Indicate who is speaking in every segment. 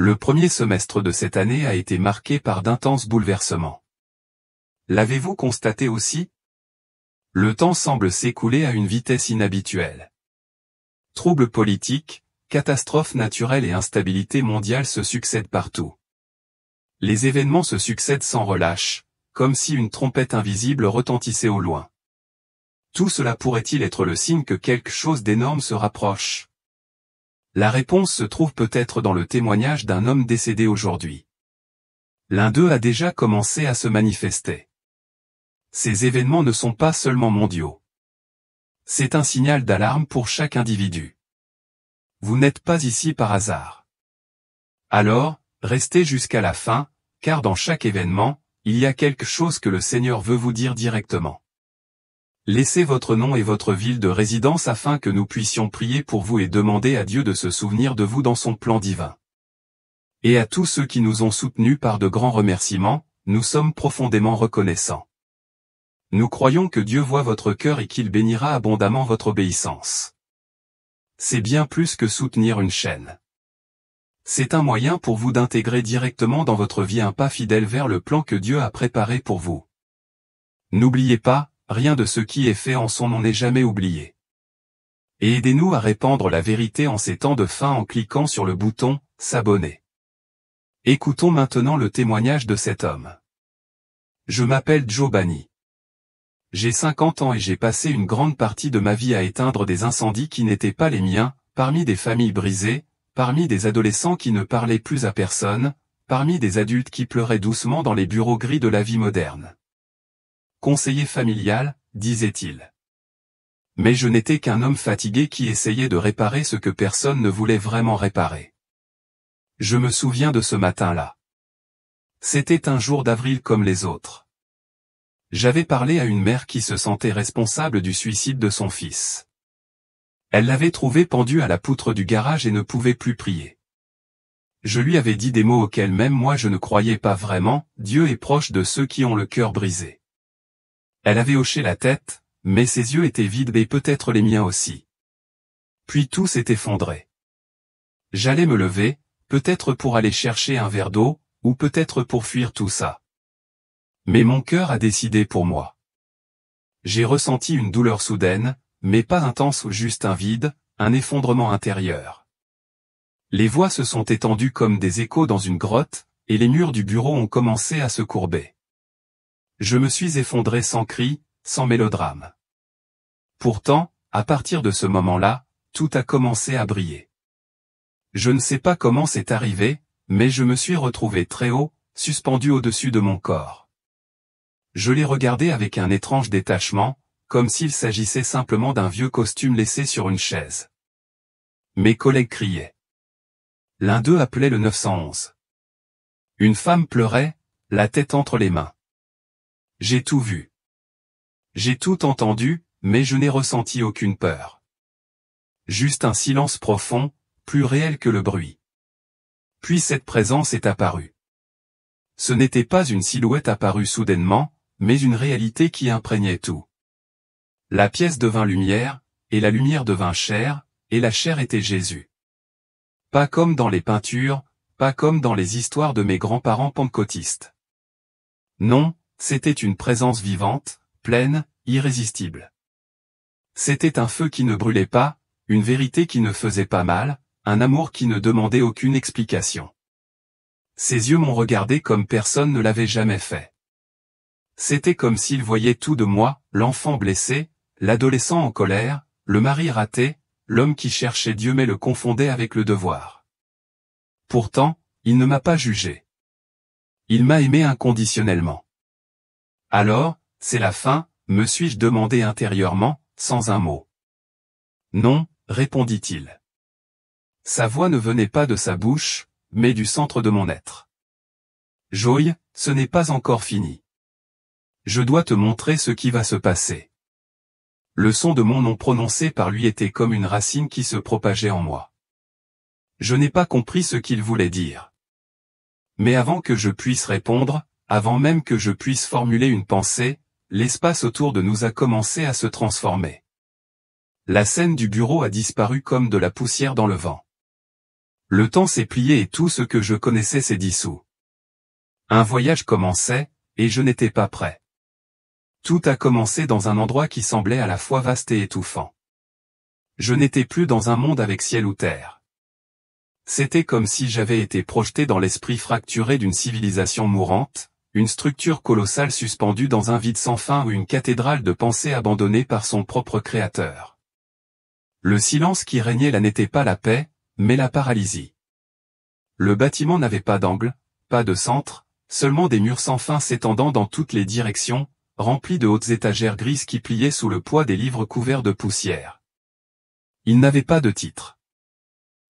Speaker 1: Le premier semestre de cette année a été marqué par d'intenses bouleversements. L'avez-vous constaté aussi? Le temps semble s'écouler à une vitesse inhabituelle. Troubles politiques, catastrophes naturelles et instabilité mondiale se succèdent partout. Les événements se succèdent sans relâche, comme si une trompette invisible retentissait au loin. Tout cela pourrait-il être le signe que quelque chose d'énorme se rapproche? La réponse se trouve peut-être dans le témoignage d'un homme décédé aujourd'hui. L'un d'eux a déjà commencé à se manifester. Ces événements ne sont pas seulement mondiaux. C'est un signal d'alarme pour chaque individu. Vous n'êtes pas ici par hasard. Alors, restez jusqu'à la fin, car dans chaque événement, il y a quelque chose que le Seigneur veut vous dire directement. Laissez votre nom et votre ville de résidence afin que nous puissions prier pour vous et demander à Dieu de se souvenir de vous dans son plan divin. Et à tous ceux qui nous ont soutenus par de grands remerciements, nous sommes profondément reconnaissants. Nous croyons que Dieu voit votre cœur et qu'il bénira abondamment votre obéissance. C'est bien plus que soutenir une chaîne. C'est un moyen pour vous d'intégrer directement dans votre vie un pas fidèle vers le plan que Dieu a préparé pour vous. N'oubliez pas, rien de ce qui est fait en son nom n'est jamais oublié. Et aidez-nous à répandre la vérité en ces temps de fin en cliquant sur le bouton « S'abonner ». Écoutons maintenant le témoignage de cet homme. Je m'appelle Joe Bani. J'ai 50 ans et j'ai passé une grande partie de ma vie à éteindre des incendies qui n'étaient pas les miens, parmi des familles brisées, parmi des adolescents qui ne parlaient plus à personne, parmi des adultes qui pleuraient doucement dans les bureaux gris de la vie moderne. Conseiller familial, disait-il. Mais je n'étais qu'un homme fatigué qui essayait de réparer ce que personne ne voulait vraiment réparer. Je me souviens de ce matin-là. C'était un jour d'avril comme les autres. J'avais parlé à une mère qui se sentait responsable du suicide de son fils. Elle l'avait trouvé pendu à la poutre du garage et ne pouvait plus prier. Je lui avais dit des mots auxquels même moi je ne croyais pas vraiment, Dieu est proche de ceux qui ont le cœur brisé. Elle avait hoché la tête, mais ses yeux étaient vides et peut-être les miens aussi. Puis tout s'est effondré. J'allais me lever, peut-être pour aller chercher un verre d'eau, ou peut-être pour fuir tout ça. Mais mon cœur a décidé pour moi. J'ai ressenti une douleur soudaine, mais pas intense ou juste un vide, un effondrement intérieur. Les voix se sont étendues comme des échos dans une grotte, et les murs du bureau ont commencé à se courber. Je me suis effondré sans cri, sans mélodrame. Pourtant, à partir de ce moment-là, tout a commencé à briller. Je ne sais pas comment c'est arrivé, mais je me suis retrouvé très haut, suspendu au-dessus de mon corps. Je l'ai regardé avec un étrange détachement, comme s'il s'agissait simplement d'un vieux costume laissé sur une chaise. Mes collègues criaient. L'un d'eux appelait le 911. Une femme pleurait, la tête entre les mains. J'ai tout vu. J'ai tout entendu, mais je n'ai ressenti aucune peur. Juste un silence profond, plus réel que le bruit. Puis cette présence est apparue. Ce n'était pas une silhouette apparue soudainement, mais une réalité qui imprégnait tout. La pièce devint lumière, et la lumière devint chair, et la chair était Jésus. Pas comme dans les peintures, pas comme dans les histoires de mes grands-parents pentecôtistes. Non, c'était une présence vivante, pleine, irrésistible. C'était un feu qui ne brûlait pas, une vérité qui ne faisait pas mal, un amour qui ne demandait aucune explication. Ses yeux m'ont regardé comme personne ne l'avait jamais fait. C'était comme s'il voyait tout de moi, l'enfant blessé, l'adolescent en colère, le mari raté, l'homme qui cherchait Dieu mais le confondait avec le devoir. Pourtant, il ne m'a pas jugé. Il m'a aimé inconditionnellement. Alors, c'est la fin, me suis-je demandé intérieurement, sans un mot. Non, répondit-il. Sa voix ne venait pas de sa bouche, mais du centre de mon être. Joey, ce n'est pas encore fini. Je dois te montrer ce qui va se passer. Le son de mon nom prononcé par lui était comme une racine qui se propageait en moi. Je n'ai pas compris ce qu'il voulait dire. Mais avant que je puisse répondre, avant même que je puisse formuler une pensée, l'espace autour de nous a commencé à se transformer. La scène du bureau a disparu comme de la poussière dans le vent. Le temps s'est plié et tout ce que je connaissais s'est dissous. Un voyage commençait, et je n'étais pas prêt. Tout a commencé dans un endroit qui semblait à la fois vaste et étouffant. Je n'étais plus dans un monde avec ciel ou terre. C'était comme si j'avais été projeté dans l'esprit fracturé d'une civilisation mourante, une structure colossale suspendue dans un vide sans fin ou une cathédrale de pensée abandonnée par son propre créateur. Le silence qui régnait là n'était pas la paix, mais la paralysie. Le bâtiment n'avait pas d'angle, pas de centre, seulement des murs sans fin s'étendant dans toutes les directions, remplis de hautes étagères grises qui pliaient sous le poids des livres couverts de poussière. Ils n'avaient pas de titre.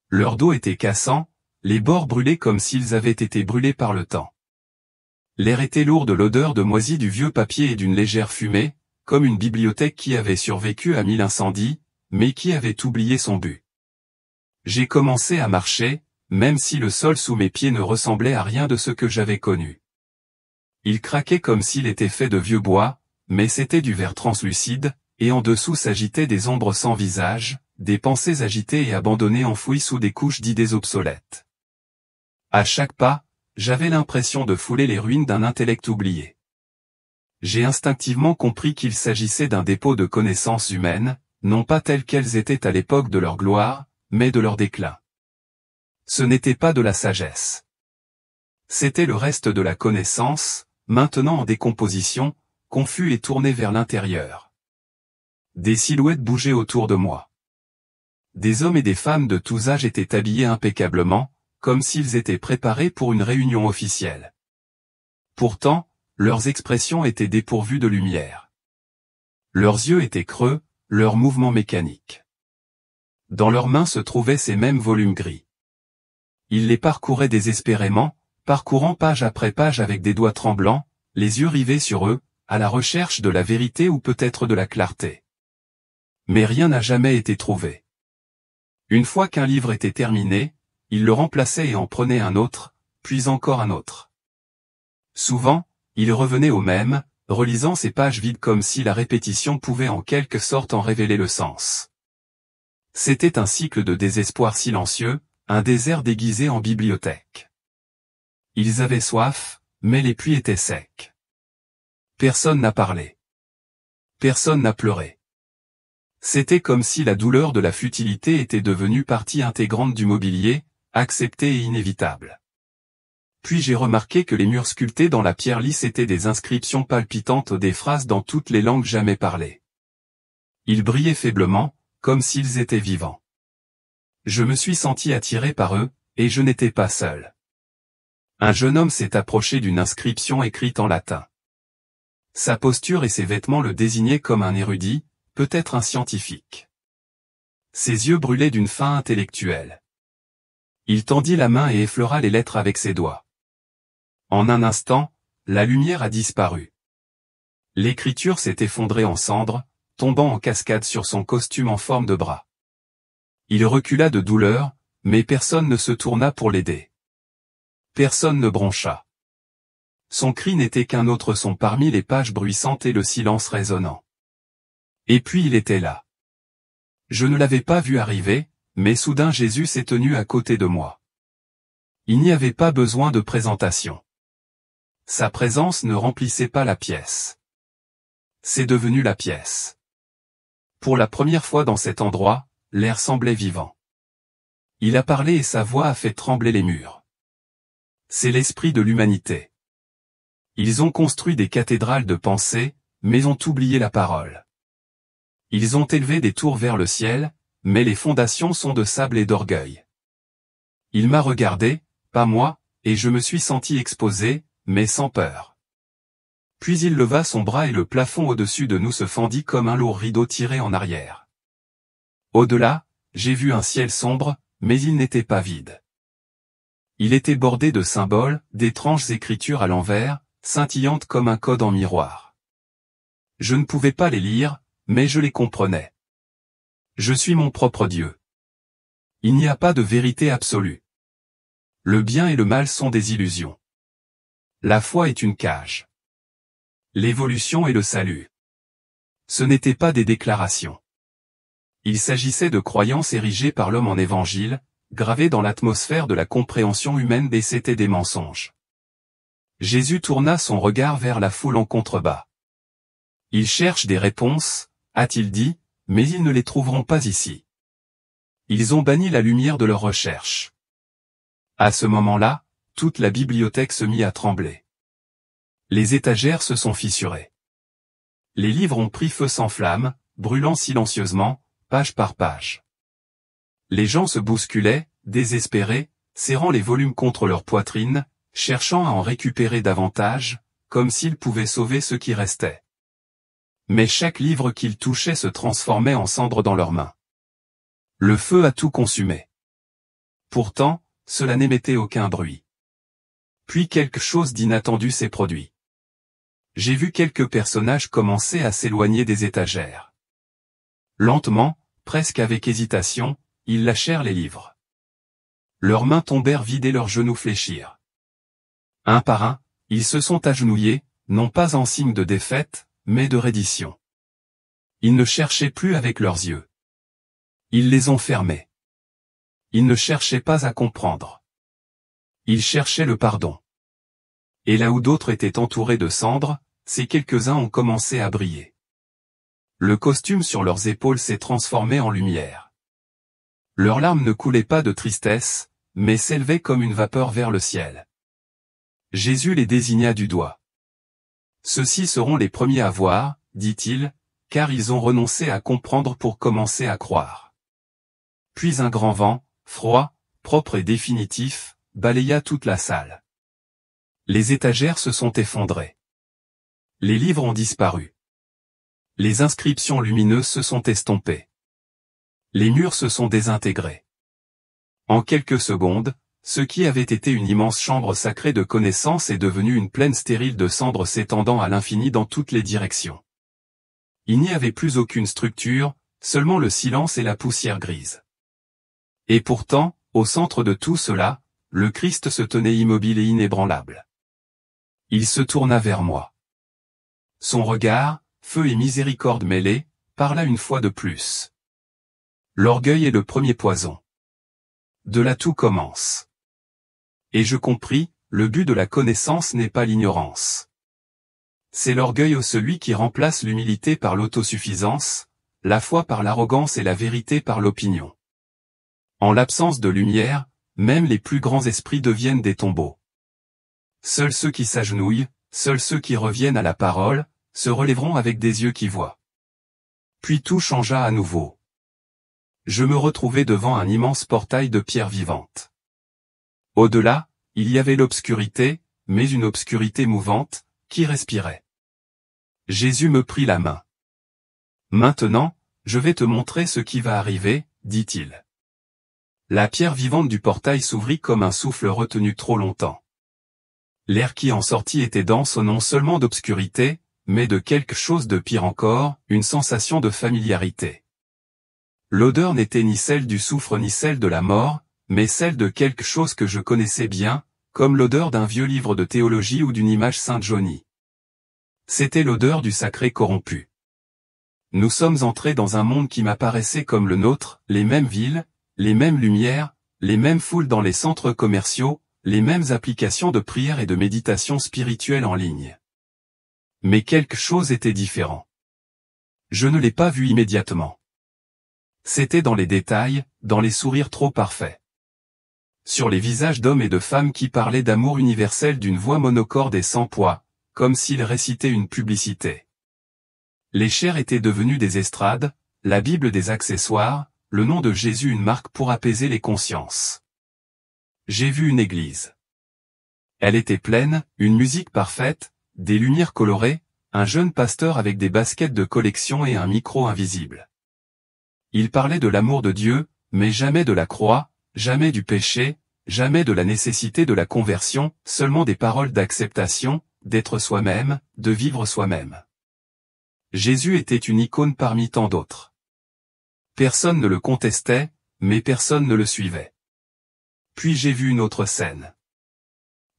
Speaker 1: Leur dos était cassant, les bords brûlés comme s'ils avaient été brûlés par le temps. L'air était lourd de l'odeur de moisi du vieux papier et d'une légère fumée, comme une bibliothèque qui avait survécu à 1000 incendies, mais qui avait oublié son but. J'ai commencé à marcher, même si le sol sous mes pieds ne ressemblait à rien de ce que j'avais connu. Il craquait comme s'il était fait de vieux bois, mais c'était du verre translucide, et en dessous s'agitaient des ombres sans visage, des pensées agitées et abandonnées enfouies sous des couches d'idées obsolètes. À chaque pas, j'avais l'impression de fouler les ruines d'un intellect oublié. J'ai instinctivement compris qu'il s'agissait d'un dépôt de connaissances humaines, non pas telles qu'elles étaient à l'époque de leur gloire, mais de leur déclin. Ce n'était pas de la sagesse. C'était le reste de la connaissance, maintenant en décomposition, confus et tourné vers l'intérieur. Des silhouettes bougeaient autour de moi. Des hommes et des femmes de tous âges étaient habillés impeccablement, comme s'ils étaient préparés pour une réunion officielle. Pourtant, leurs expressions étaient dépourvues de lumière. Leurs yeux étaient creux, leurs mouvements mécaniques. Dans leurs mains se trouvaient ces mêmes volumes gris. Ils les parcouraient désespérément, parcourant page après page avec des doigts tremblants, les yeux rivés sur eux, à la recherche de la vérité ou peut-être de la clarté. Mais rien n'a jamais été trouvé. Une fois qu'un livre était terminé, ils le remplaçaient et en prenaient un autre, puis encore un autre. Souvent, ils revenaient au même, relisant ces pages vides comme si la répétition pouvait en quelque sorte en révéler le sens. C'était un cycle de désespoir silencieux, un désert déguisé en bibliothèque. Ils avaient soif, mais les puits étaient secs. Personne n'a parlé. Personne n'a pleuré. C'était comme si la douleur de la futilité était devenue partie intégrante du mobilier, acceptée et inévitable. Puis j'ai remarqué que les murs sculptés dans la pierre lisse étaient des inscriptions palpitantes des phrases dans toutes les langues jamais parlées. Ils brillaient faiblement, comme s'ils étaient vivants. Je me suis senti attiré par eux, et je n'étais pas seul. Un jeune homme s'est approché d'une inscription écrite en latin. Sa posture et ses vêtements le désignaient comme un érudit, peut-être un scientifique. Ses yeux brûlaient d'une faim intellectuelle. Il tendit la main et effleura les lettres avec ses doigts. En un instant, la lumière a disparu. L'écriture s'est effondrée en cendres, tombant en cascade sur son costume en forme de bras. Il recula de douleur, mais personne ne se tourna pour l'aider. Personne ne broncha. Son cri n'était qu'un autre son parmi les pages bruissantes et le silence résonnant. Et puis il était là. Je ne l'avais pas vu arriver, mais soudain Jésus s'est tenu à côté de moi. Il n'y avait pas besoin de présentation. Sa présence ne remplissait pas la pièce. C'est devenu la pièce. Pour la première fois dans cet endroit, l'air semblait vivant. Il a parlé et sa voix a fait trembler les murs. C'est l'esprit de l'humanité. Ils ont construit des cathédrales de pensée, mais ont oublié la parole. Ils ont élevé des tours vers le ciel, mais les fondations sont de sable et d'orgueil. Il m'a regardé, pas moi, et je me suis senti exposé, mais sans peur. Puis il leva son bras et le plafond au-dessus de nous se fendit comme un lourd rideau tiré en arrière. Au-delà, j'ai vu un ciel sombre, mais il n'était pas vide. Il était bordé de symboles, d'étranges écritures à l'envers, scintillantes comme un code en miroir. Je ne pouvais pas les lire, mais je les comprenais. Je suis mon propre Dieu. Il n'y a pas de vérité absolue. Le bien et le mal sont des illusions. La foi est une cage. L'évolution est le salut. Ce n'étaient pas des déclarations. Il s'agissait de croyances érigées par l'homme en évangile, gravés dans l'atmosphère de la compréhension humaine, et c'étaient des mensonges. Jésus tourna son regard vers la foule en contrebas. Ils cherchent des réponses, a-t-il dit, mais ils ne les trouveront pas ici. Ils ont banni la lumière de leurs recherches. À ce moment-là, toute la bibliothèque se mit à trembler. Les étagères se sont fissurées. Les livres ont pris feu sans flamme, brûlant silencieusement, page par page. Les gens se bousculaient, désespérés, serrant les volumes contre leur poitrine, cherchant à en récupérer davantage, comme s'ils pouvaient sauver ce qui restait. Mais chaque livre qu'ils touchaient se transformait en cendres dans leurs mains. Le feu a tout consumé. Pourtant, cela n'émettait aucun bruit. Puis quelque chose d'inattendu s'est produit. J'ai vu quelques personnages commencer à s'éloigner des étagères. Lentement, presque avec hésitation, ils lâchèrent les livres. Leurs mains tombèrent vides et leurs genoux fléchirent. Un par un, ils se sont agenouillés, non pas en signe de défaite, mais de reddition. Ils ne cherchaient plus avec leurs yeux. Ils les ont fermés. Ils ne cherchaient pas à comprendre. Ils cherchaient le pardon. Et là où d'autres étaient entourés de cendres, ces quelques-uns ont commencé à briller. Le costume sur leurs épaules s'est transformé en lumière. Leurs larmes ne coulaient pas de tristesse, mais s'élevaient comme une vapeur vers le ciel. Jésus les désigna du doigt. Ceux-ci seront les premiers à voir, dit-il, car ils ont renoncé à comprendre pour commencer à croire. Puis un grand vent, froid, propre et définitif, balaya toute la salle. Les étagères se sont effondrées. Les livres ont disparu. Les inscriptions lumineuses se sont estompées. Les murs se sont désintégrés. En quelques secondes, ce qui avait été une immense chambre sacrée de connaissances est devenu une plaine stérile de cendres s'étendant à l'infini dans toutes les directions. Il n'y avait plus aucune structure, seulement le silence et la poussière grise. Et pourtant, au centre de tout cela, le Christ se tenait immobile et inébranlable. Il se tourna vers moi. Son regard, feu et miséricorde mêlés, parla une fois de plus. L'orgueil est le premier poison. De là tout commence. Et je compris, le but de la connaissance n'est pas l'ignorance. C'est l'orgueil ou celui qui remplace l'humilité par l'autosuffisance, la foi par l'arrogance et la vérité par l'opinion. En l'absence de lumière, même les plus grands esprits deviennent des tombeaux. Seuls ceux qui s'agenouillent, seuls ceux qui reviennent à la parole, se relèveront avec des yeux qui voient. Puis tout changea à nouveau. Je me retrouvai devant un immense portail de pierre vivante. Au-delà, il y avait l'obscurité, mais une obscurité mouvante, qui respirait. Jésus me prit la main. Maintenant, je vais te montrer ce qui va arriver, dit-il. La pierre vivante du portail s'ouvrit comme un souffle retenu trop longtemps. L'air qui en sortit était dense non seulement d'obscurité, mais de quelque chose de pire encore, une sensation de familiarité. L'odeur n'était ni celle du soufre ni celle de la mort, mais celle de quelque chose que je connaissais bien, comme l'odeur d'un vieux livre de théologie ou d'une image Saint-Johnny. C'était l'odeur du sacré corrompu. Nous sommes entrés dans un monde qui m'apparaissait comme le nôtre, les mêmes villes, les mêmes lumières, les mêmes foules dans les centres commerciaux, les mêmes applications de prière et de méditation spirituelle en ligne. Mais quelque chose était différent. Je ne l'ai pas vu immédiatement. C'était dans les détails, dans les sourires trop parfaits. Sur les visages d'hommes et de femmes qui parlaient d'amour universel d'une voix monocorde et sans poids, comme s'ils récitaient une publicité. Les chairs étaient devenues des estrades, la Bible des accessoires, le nom de Jésus une marque pour apaiser les consciences. J'ai vu une église. Elle était pleine, une musique parfaite, des lumières colorées, un jeune pasteur avec des baskets de collection et un micro invisible. Il parlait de l'amour de Dieu, mais jamais de la croix, jamais du péché, jamais de la nécessité de la conversion, seulement des paroles d'acceptation, d'être soi-même, de vivre soi-même. Jésus était une icône parmi tant d'autres. Personne ne le contestait, mais personne ne le suivait. Puis j'ai vu une autre scène.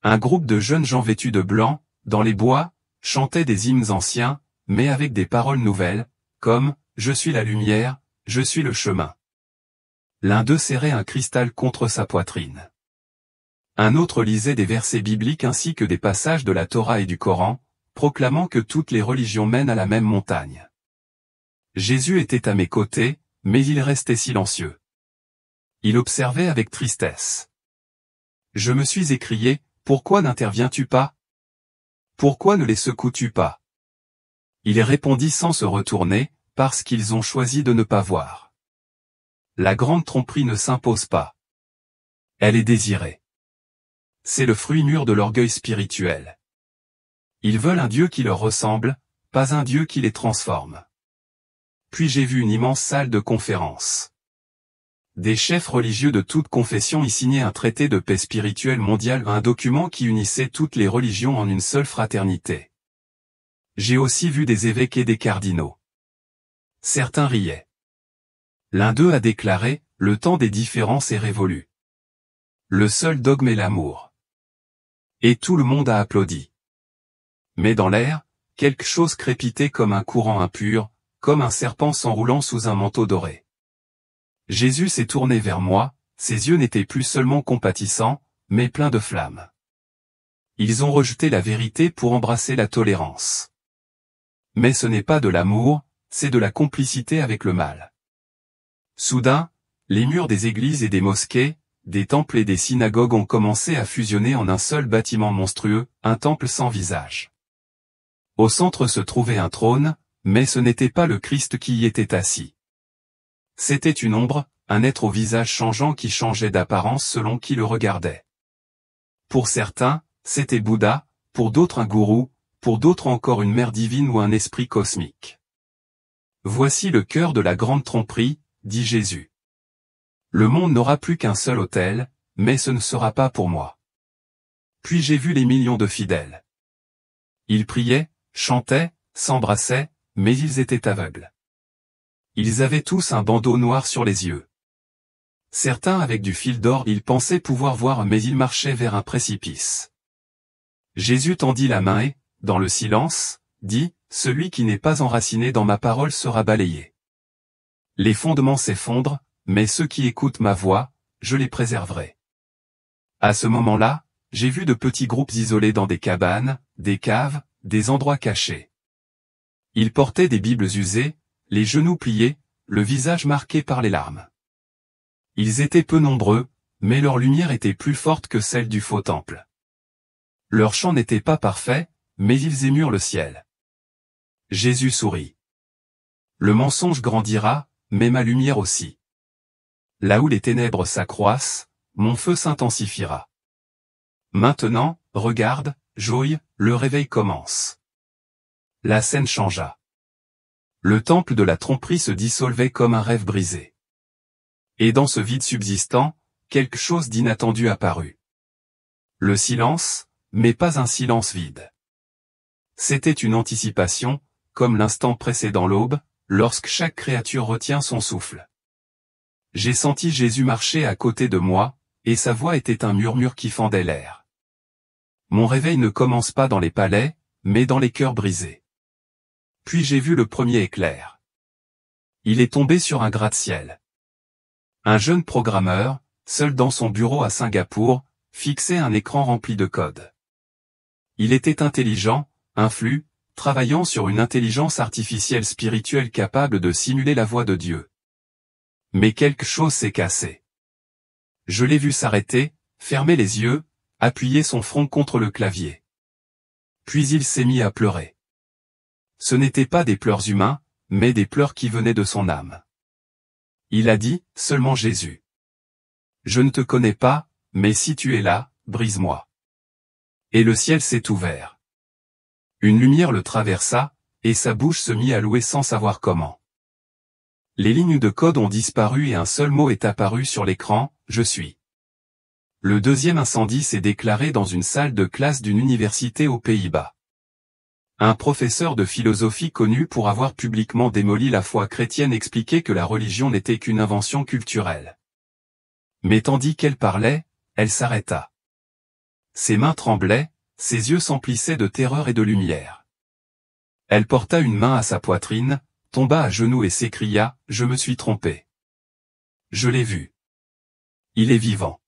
Speaker 1: Un groupe de jeunes gens vêtus de blanc, dans les bois, chantaient des hymnes anciens, mais avec des paroles nouvelles, comme « Je suis la lumière, je suis le chemin ». L'un d'eux serrait un cristal contre sa poitrine. Un autre lisait des versets bibliques ainsi que des passages de la Torah et du Coran, proclamant que toutes les religions mènent à la même montagne. Jésus était à mes côtés, mais il restait silencieux. Il observait avec tristesse. Je me suis écrié, « Pourquoi n'interviens-tu pas? Pourquoi ne les secoues-tu pas ?» Il répondit sans se retourner, « Parce qu'ils ont choisi de ne pas voir. » La grande tromperie ne s'impose pas. Elle est désirée. C'est le fruit mûr de l'orgueil spirituel. Ils veulent un Dieu qui leur ressemble, pas un Dieu qui les transforme. Puis j'ai vu une immense salle de conférence. Des chefs religieux de toute confession y signaient un traité de paix spirituelle mondiale, un document qui unissait toutes les religions en une seule fraternité. J'ai aussi vu des évêques et des cardinaux. Certains riaient. L'un d'eux a déclaré, « Le temps des différences est révolu. Le seul dogme est l'amour. » Et tout le monde a applaudi. Mais dans l'air, quelque chose crépitait comme un courant impur, comme un serpent s'enroulant sous un manteau doré. Jésus s'est tourné vers moi, ses yeux n'étaient plus seulement compatissants, mais pleins de flammes. Ils ont rejeté la vérité pour embrasser la tolérance. Mais ce n'est pas de l'amour, c'est de la complicité avec le mal. Soudain, les murs des églises et des mosquées, des temples et des synagogues ont commencé à fusionner en un seul bâtiment monstrueux, un temple sans visage. Au centre se trouvait un trône, mais ce n'était pas le Christ qui y était assis. C'était une ombre, un être au visage changeant qui changeait d'apparence selon qui le regardait. Pour certains, c'était Bouddha, pour d'autres un gourou, pour d'autres encore une mère divine ou un esprit cosmique. Voici le cœur de la grande tromperie, dit Jésus. Le monde n'aura plus qu'un seul autel, mais ce ne sera pas pour moi. Puis j'ai vu les millions de fidèles. Ils priaient, chantaient, s'embrassaient, mais ils étaient aveugles. Ils avaient tous un bandeau noir sur les yeux. Certains avec du fil d'or, ils pensaient pouvoir voir, mais ils marchaient vers un précipice. Jésus tendit la main et, dans le silence, dit, « Celui qui n'est pas enraciné dans ma parole sera balayé. » Les fondements s'effondrent, mais ceux qui écoutent ma voix, je les préserverai. À ce moment-là, j'ai vu de petits groupes isolés dans des cabanes, des caves, des endroits cachés. Ils portaient des Bibles usées, les genoux pliés, le visage marqué par les larmes. Ils étaient peu nombreux, mais leur lumière était plus forte que celle du faux temple. Leur chant n'était pas parfait, mais ils émurent le ciel. Jésus sourit. Le mensonge grandira, mais ma lumière aussi. Là où les ténèbres s'accroissent, mon feu s'intensifiera. Maintenant, regarde, Joï, le réveil commence. La scène changea. Le temple de la tromperie se dissolvait comme un rêve brisé. Et dans ce vide subsistant, quelque chose d'inattendu apparut. Le silence, mais pas un silence vide. C'était une anticipation, comme l'instant précédant l'aube, lorsque chaque créature retient son souffle. J'ai senti Jésus marcher à côté de moi, et sa voix était un murmure qui fendait l'air. Mon réveil ne commence pas dans les palais, mais dans les cœurs brisés. Puis j'ai vu le premier éclair. Il est tombé sur un gratte-ciel. Un jeune programmeur, seul dans son bureau à Singapour, fixait un écran rempli de codes. Il était intelligent, influ, travaillant sur une intelligence artificielle spirituelle capable de simuler la voix de Dieu. Mais quelque chose s'est cassé. Je l'ai vu s'arrêter, fermer les yeux, appuyer son front contre le clavier. Puis il s'est mis à pleurer. Ce n'étaient pas des pleurs humains, mais des pleurs qui venaient de son âme. Il a dit, seulement Jésus. Je ne te connais pas, mais si tu es là, brise-moi. Et le ciel s'est ouvert. Une lumière le traversa, et sa bouche se mit à louer sans savoir comment. Les lignes de code ont disparu et un seul mot est apparu sur l'écran, je suis. Le deuxième incendie s'est déclaré dans une salle de classe d'une université aux Pays-Bas. Un professeur de philosophie connu pour avoir publiquement démoli la foi chrétienne expliquait que la religion n'était qu'une invention culturelle. Mais tandis qu'elle parlait, elle s'arrêta. Ses mains tremblaient, ses yeux s'emplissaient de terreur et de lumière. Elle porta une main à sa poitrine, tomba à genoux et s'écria, « Je me suis trompée. Je l'ai vu. Il est vivant.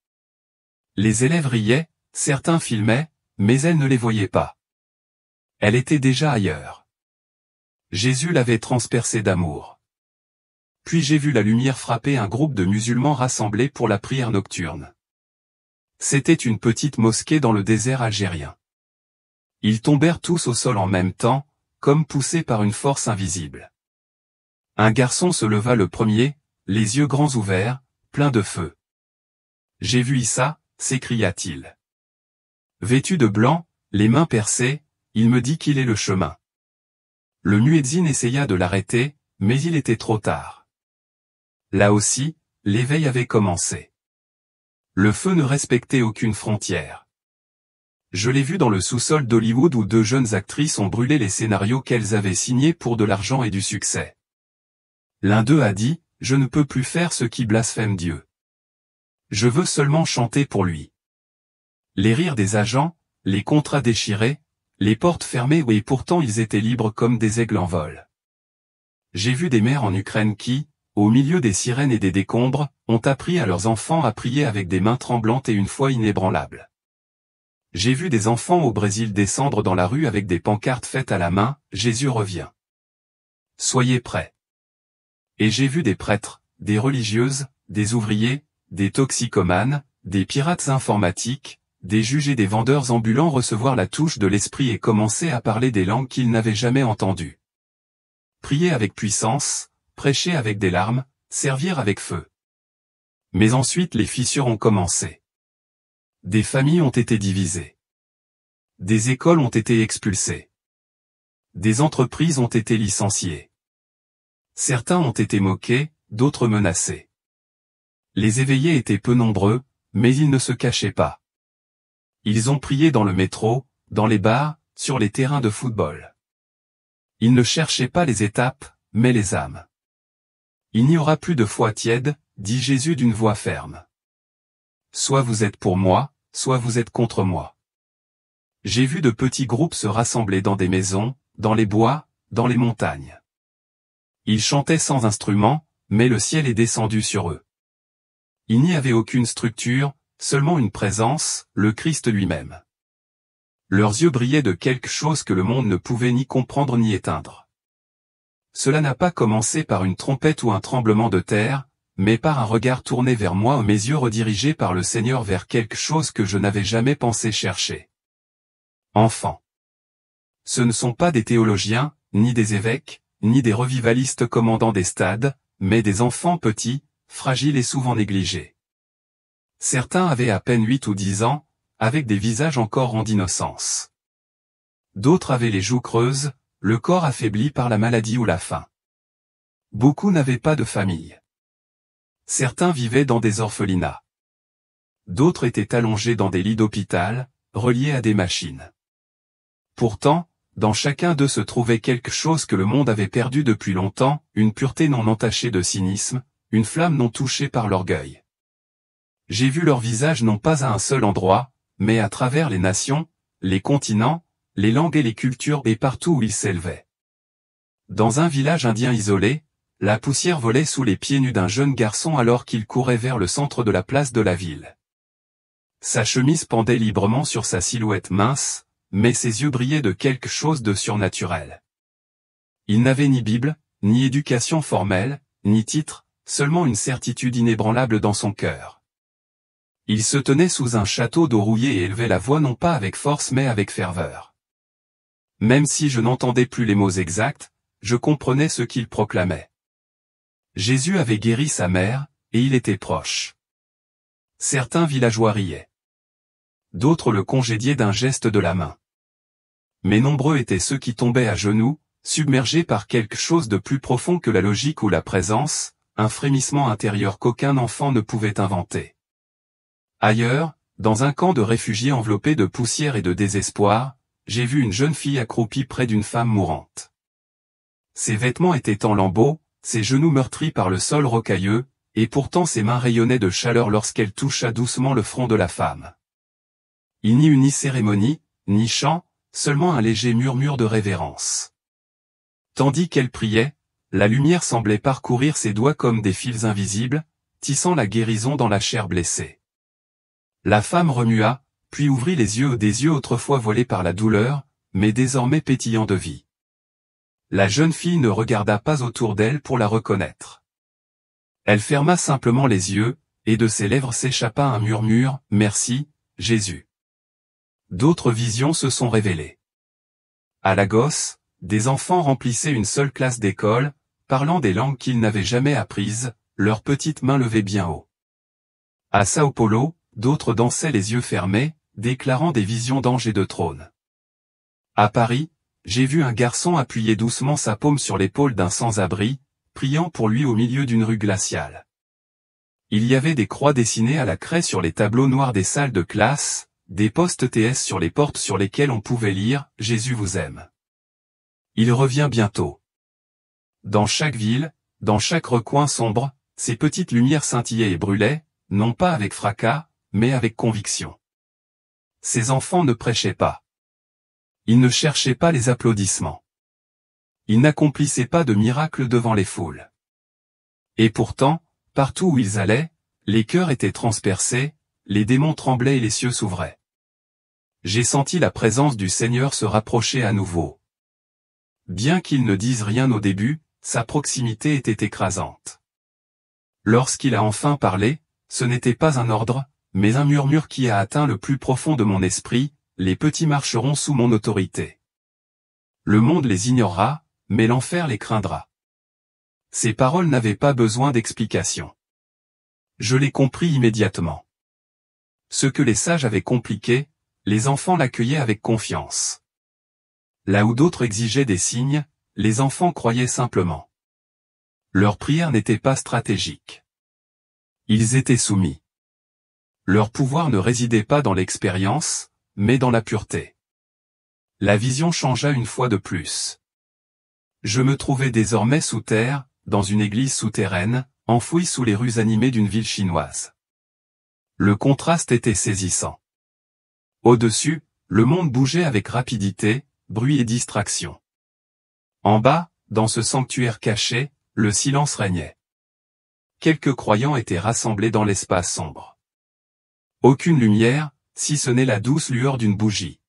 Speaker 1: Les élèves riaient, certains filmaient, mais elle ne les voyait pas. Elle était déjà ailleurs. Jésus l'avait transpercée d'amour. Puis j'ai vu la lumière frapper un groupe de musulmans rassemblés pour la prière nocturne. C'était une petite mosquée dans le désert algérien. Ils tombèrent tous au sol en même temps, comme poussés par une force invisible. Un garçon se leva le premier, les yeux grands ouverts, pleins de feu. « J'ai vu Issa », s'écria-t-il. Vêtu de blanc, les mains percées, il me dit qu'il est le chemin. Le muezzin essaya de l'arrêter, mais il était trop tard. Là aussi, l'éveil avait commencé. Le feu ne respectait aucune frontière. Je l'ai vu dans le sous-sol d'Hollywood où 2 jeunes actrices ont brûlé les scénarios qu'elles avaient signés pour de l'argent et du succès. L'un d'eux a dit, « Je ne peux plus faire ce qui blasphème Dieu. Je veux seulement chanter pour lui. » Les rires des agents, les contrats déchirés, les portes fermées et pourtant ils étaient libres comme des aigles en vol. J'ai vu des mères en Ukraine qui, au milieu des sirènes et des décombres, ont appris à leurs enfants à prier avec des mains tremblantes et une foi inébranlable. J'ai vu des enfants au Brésil descendre dans la rue avec des pancartes faites à la main, « Jésus revient. Soyez prêts. » Et j'ai vu des prêtres, des religieuses, des ouvriers, des toxicomanes, des pirates informatiques, des juges et des vendeurs ambulants recevoir la touche de l'esprit et commencer à parler des langues qu'ils n'avaient jamais entendues. Prier avec puissance, prêcher avec des larmes, servir avec feu. Mais ensuite les fissures ont commencé. Des familles ont été divisées. Des écoles ont été expulsées. Des entreprises ont été licenciées. Certains ont été moqués, d'autres menacés. Les éveillés étaient peu nombreux, mais ils ne se cachaient pas. Ils ont prié dans le métro, dans les bars, sur les terrains de football. Ils ne cherchaient pas les étapes, mais les âmes. Il n'y aura plus de foi tiède, dit Jésus d'une voix ferme. Soit vous êtes pour moi, soit vous êtes contre moi. J'ai vu de petits groupes se rassembler dans des maisons, dans les bois, dans les montagnes. Ils chantaient sans instrument, mais le ciel est descendu sur eux. Il n'y avait aucune structure, seulement une présence, le Christ lui-même. Leurs yeux brillaient de quelque chose que le monde ne pouvait ni comprendre ni éteindre. Cela n'a pas commencé par une trompette ou un tremblement de terre, mais par un regard tourné vers moi, mes yeux redirigés par le Seigneur vers quelque chose que je n'avais jamais pensé chercher. Enfants. Ce ne sont pas des théologiens, ni des évêques, ni des revivalistes commandant des stades, mais des enfants petits, fragiles et souvent négligés. Certains avaient à peine 8 ou 10 ans, avec des visages encore ronds d'innocence. D'autres avaient les joues creuses, le corps affaibli par la maladie ou la faim. Beaucoup n'avaient pas de famille. Certains vivaient dans des orphelinats. D'autres étaient allongés dans des lits d'hôpital, reliés à des machines. Pourtant, dans chacun d'eux se trouvait quelque chose que le monde avait perdu depuis longtemps, une pureté non entachée de cynisme, une flamme non touchée par l'orgueil. J'ai vu leur visage non pas à un seul endroit, mais à travers les nations, les continents, les langues et les cultures et partout où ils s'élevaient. Dans un village indien isolé, la poussière volait sous les pieds nus d'un jeune garçon alors qu'il courait vers le centre de la place de la ville. Sa chemise pendait librement sur sa silhouette mince, mais ses yeux brillaient de quelque chose de surnaturel. Il n'avait ni Bible, ni éducation formelle, ni titre, seulement une certitude inébranlable dans son cœur. Il se tenait sous un château d'eau rouillée et élevait la voix non pas avec force mais avec ferveur. Même si je n'entendais plus les mots exacts, je comprenais ce qu'il proclamait. Jésus avait guéri sa mère, et il était proche. Certains villageois riaient. D'autres le congédiaient d'un geste de la main. Mais nombreux étaient ceux qui tombaient à genoux, submergés par quelque chose de plus profond que la logique ou la présence, un frémissement intérieur qu'aucun enfant ne pouvait inventer. Ailleurs, dans un camp de réfugiés enveloppés de poussière et de désespoir, j'ai vu une jeune fille accroupie près d'une femme mourante. Ses vêtements étaient en lambeaux, ses genoux meurtris par le sol rocailleux, et pourtant ses mains rayonnaient de chaleur lorsqu'elle toucha doucement le front de la femme. Il n'y eut ni cérémonie, ni chant, seulement un léger murmure de révérence. Tandis qu'elle priait, la lumière semblait parcourir ses doigts comme des fils invisibles, tissant la guérison dans la chair blessée. La femme remua, puis ouvrit les yeux, des yeux autrefois voilés par la douleur, mais désormais pétillants de vie. La jeune fille ne regarda pas autour d'elle pour la reconnaître. Elle ferma simplement les yeux, et de ses lèvres s'échappa un murmure, « Merci, Jésus ». D'autres visions se sont révélées. À Lagos, des enfants remplissaient une seule classe d'école, parlant des langues qu'ils n'avaient jamais apprises, leurs petites mains levées bien haut. À Sao Paulo, d'autres dansaient les yeux fermés, déclarant des visions d'anges et de trônes. À Paris, j'ai vu un garçon appuyer doucement sa paume sur l'épaule d'un sans-abri, priant pour lui au milieu d'une rue glaciale. Il y avait des croix dessinées à la craie sur les tableaux noirs des salles de classe, des postes TS sur les portes sur lesquelles on pouvait lire « Jésus vous aime ». Il revient bientôt. Dans chaque ville, dans chaque recoin sombre, ces petites lumières scintillaient et brûlaient, non pas avec fracas, mais avec conviction. Ces enfants ne prêchaient pas. Ils ne cherchaient pas les applaudissements. Ils n'accomplissaient pas de miracles devant les foules. Et pourtant, partout où ils allaient, les cœurs étaient transpercés, les démons tremblaient et les cieux s'ouvraient. J'ai senti la présence du Seigneur se rapprocher à nouveau. Bien qu'il ne dise rien au début, sa proximité était écrasante. Lorsqu'il a enfin parlé, ce n'était pas un ordre, mais un murmure qui a atteint le plus profond de mon esprit, « Les petits marcheront sous mon autorité. Le monde les ignorera, mais l'enfer les craindra. » Ces paroles n'avaient pas besoin d'explication. Je les compris immédiatement. Ce que les sages avaient compliqué, les enfants l'accueillaient avec confiance. Là où d'autres exigeaient des signes, les enfants croyaient simplement. Leur prière n'était pas stratégique. Ils étaient soumis. Leur pouvoir ne résidait pas dans l'expérience, mais dans la pureté. La vision changea une fois de plus. Je me trouvais désormais sous terre, dans une église souterraine, enfouie sous les rues animées d'une ville chinoise. Le contraste était saisissant. Au-dessus, le monde bougeait avec rapidité, bruit et distraction. En bas, dans ce sanctuaire caché, le silence régnait. Quelques croyants étaient rassemblés dans l'espace sombre. Aucune lumière, si ce n'est la douce lueur d'une bougie.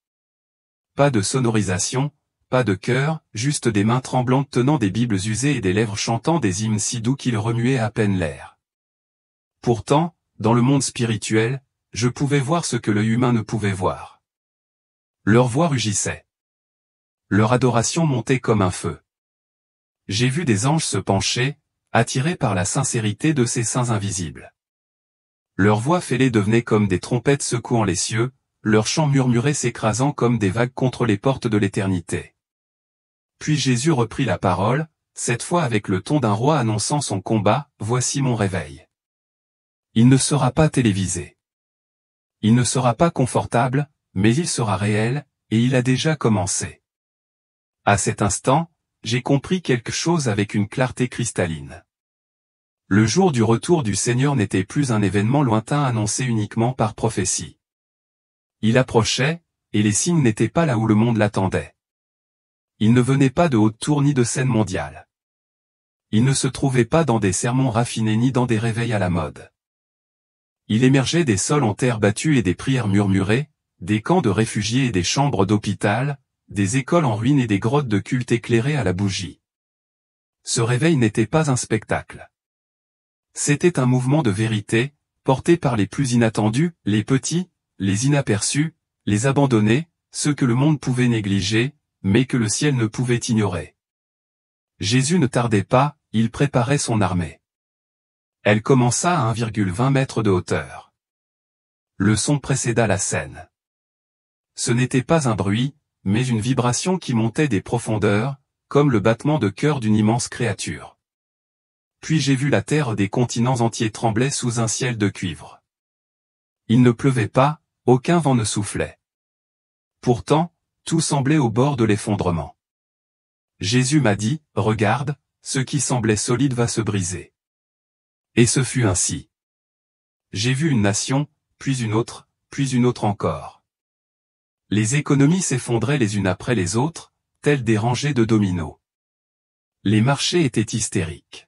Speaker 1: Pas de sonorisation, pas de chœur, juste des mains tremblantes tenant des bibles usées et des lèvres chantant des hymnes si doux qu'ils remuaient à peine l'air. Pourtant, dans le monde spirituel, je pouvais voir ce que l'œil humain ne pouvait voir. Leur voix rugissait. Leur adoration montait comme un feu. J'ai vu des anges se pencher, attirés par la sincérité de ces saints invisibles. Leurs voix fêlées devenaient comme des trompettes secouant les cieux, leurs chants murmurés s'écrasant comme des vagues contre les portes de l'éternité. Puis Jésus reprit la parole, cette fois avec le ton d'un roi annonçant son combat, « Voici mon réveil. Il ne sera pas télévisé. Il ne sera pas confortable, mais il sera réel, et il a déjà commencé. » À cet instant, j'ai compris quelque chose avec une clarté cristalline. Le jour du retour du Seigneur n'était plus un événement lointain annoncé uniquement par prophétie. Il approchait, et les signes n'étaient pas là où le monde l'attendait. Il ne venait pas de haute tour ni de scène mondiale. Il ne se trouvait pas dans des sermons raffinés ni dans des réveils à la mode. Il émergeait des sols en terre battue et des prières murmurées, des camps de réfugiés et des chambres d'hôpital, des écoles en ruine et des grottes de culte éclairées à la bougie. Ce réveil n'était pas un spectacle. C'était un mouvement de vérité, porté par les plus inattendus, les petits, les inaperçus, les abandonnés, ceux que le monde pouvait négliger, mais que le ciel ne pouvait ignorer. Jésus ne tardait pas, il préparait son armée. Elle commença à 1,20 mètres de hauteur. Le son précéda la scène. Ce n'était pas un bruit, mais une vibration qui montait des profondeurs, comme le battement de cœur d'une immense créature. Puis j'ai vu la terre des continents entiers trembler sous un ciel de cuivre. Il ne pleuvait pas, aucun vent ne soufflait. Pourtant, tout semblait au bord de l'effondrement. Jésus m'a dit, « Regarde, ce qui semblait solide va se briser. » Et ce fut ainsi. J'ai vu une nation, puis une autre encore. Les économies s'effondraient les unes après les autres, telles des rangées de dominos. Les marchés étaient hystériques.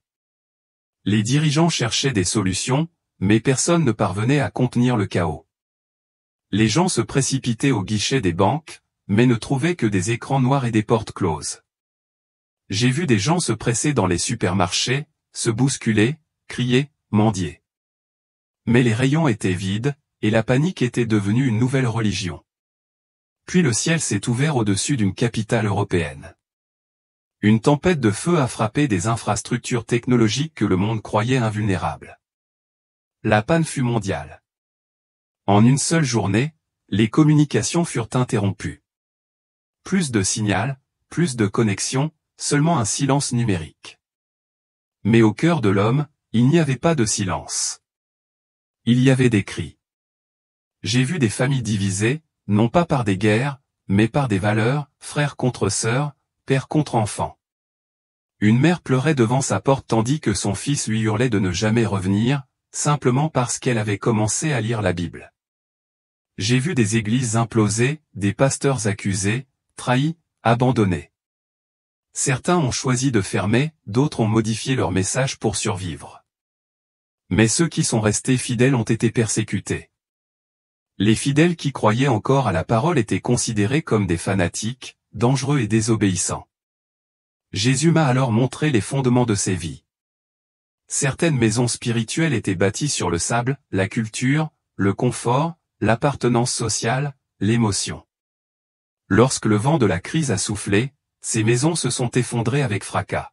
Speaker 1: Les dirigeants cherchaient des solutions, mais personne ne parvenait à contenir le chaos. Les gens se précipitaient au guichet des banques, mais ne trouvaient que des écrans noirs et des portes closes. J'ai vu des gens se presser dans les supermarchés, se bousculer, crier, mendier. Mais les rayons étaient vides, et la panique était devenue une nouvelle religion. Puis le ciel s'est ouvert au-dessus d'une capitale européenne. Une tempête de feu a frappé des infrastructures technologiques que le monde croyait invulnérables. La panne fut mondiale. En une seule journée, les communications furent interrompues. Plus de signal, plus de connexion, seulement un silence numérique. Mais au cœur de l'homme, il n'y avait pas de silence. Il y avait des cris. J'ai vu des familles divisées, non pas par des guerres, mais par des valeurs, frères contre sœurs, père contre enfant. Une mère pleurait devant sa porte tandis que son fils lui hurlait de ne jamais revenir, simplement parce qu'elle avait commencé à lire la Bible. J'ai vu des églises imploser, des pasteurs accusés, trahis, abandonnés. Certains ont choisi de fermer, d'autres ont modifié leur message pour survivre. Mais ceux qui sont restés fidèles ont été persécutés. Les fidèles qui croyaient encore à la parole étaient considérés comme des fanatiques, dangereux et désobéissants. Jésus m'a alors montré les fondements de ces vies. Certaines maisons spirituelles étaient bâties sur le sable, la culture, le confort, l'appartenance sociale, l'émotion. Lorsque le vent de la crise a soufflé, ces maisons se sont effondrées avec fracas.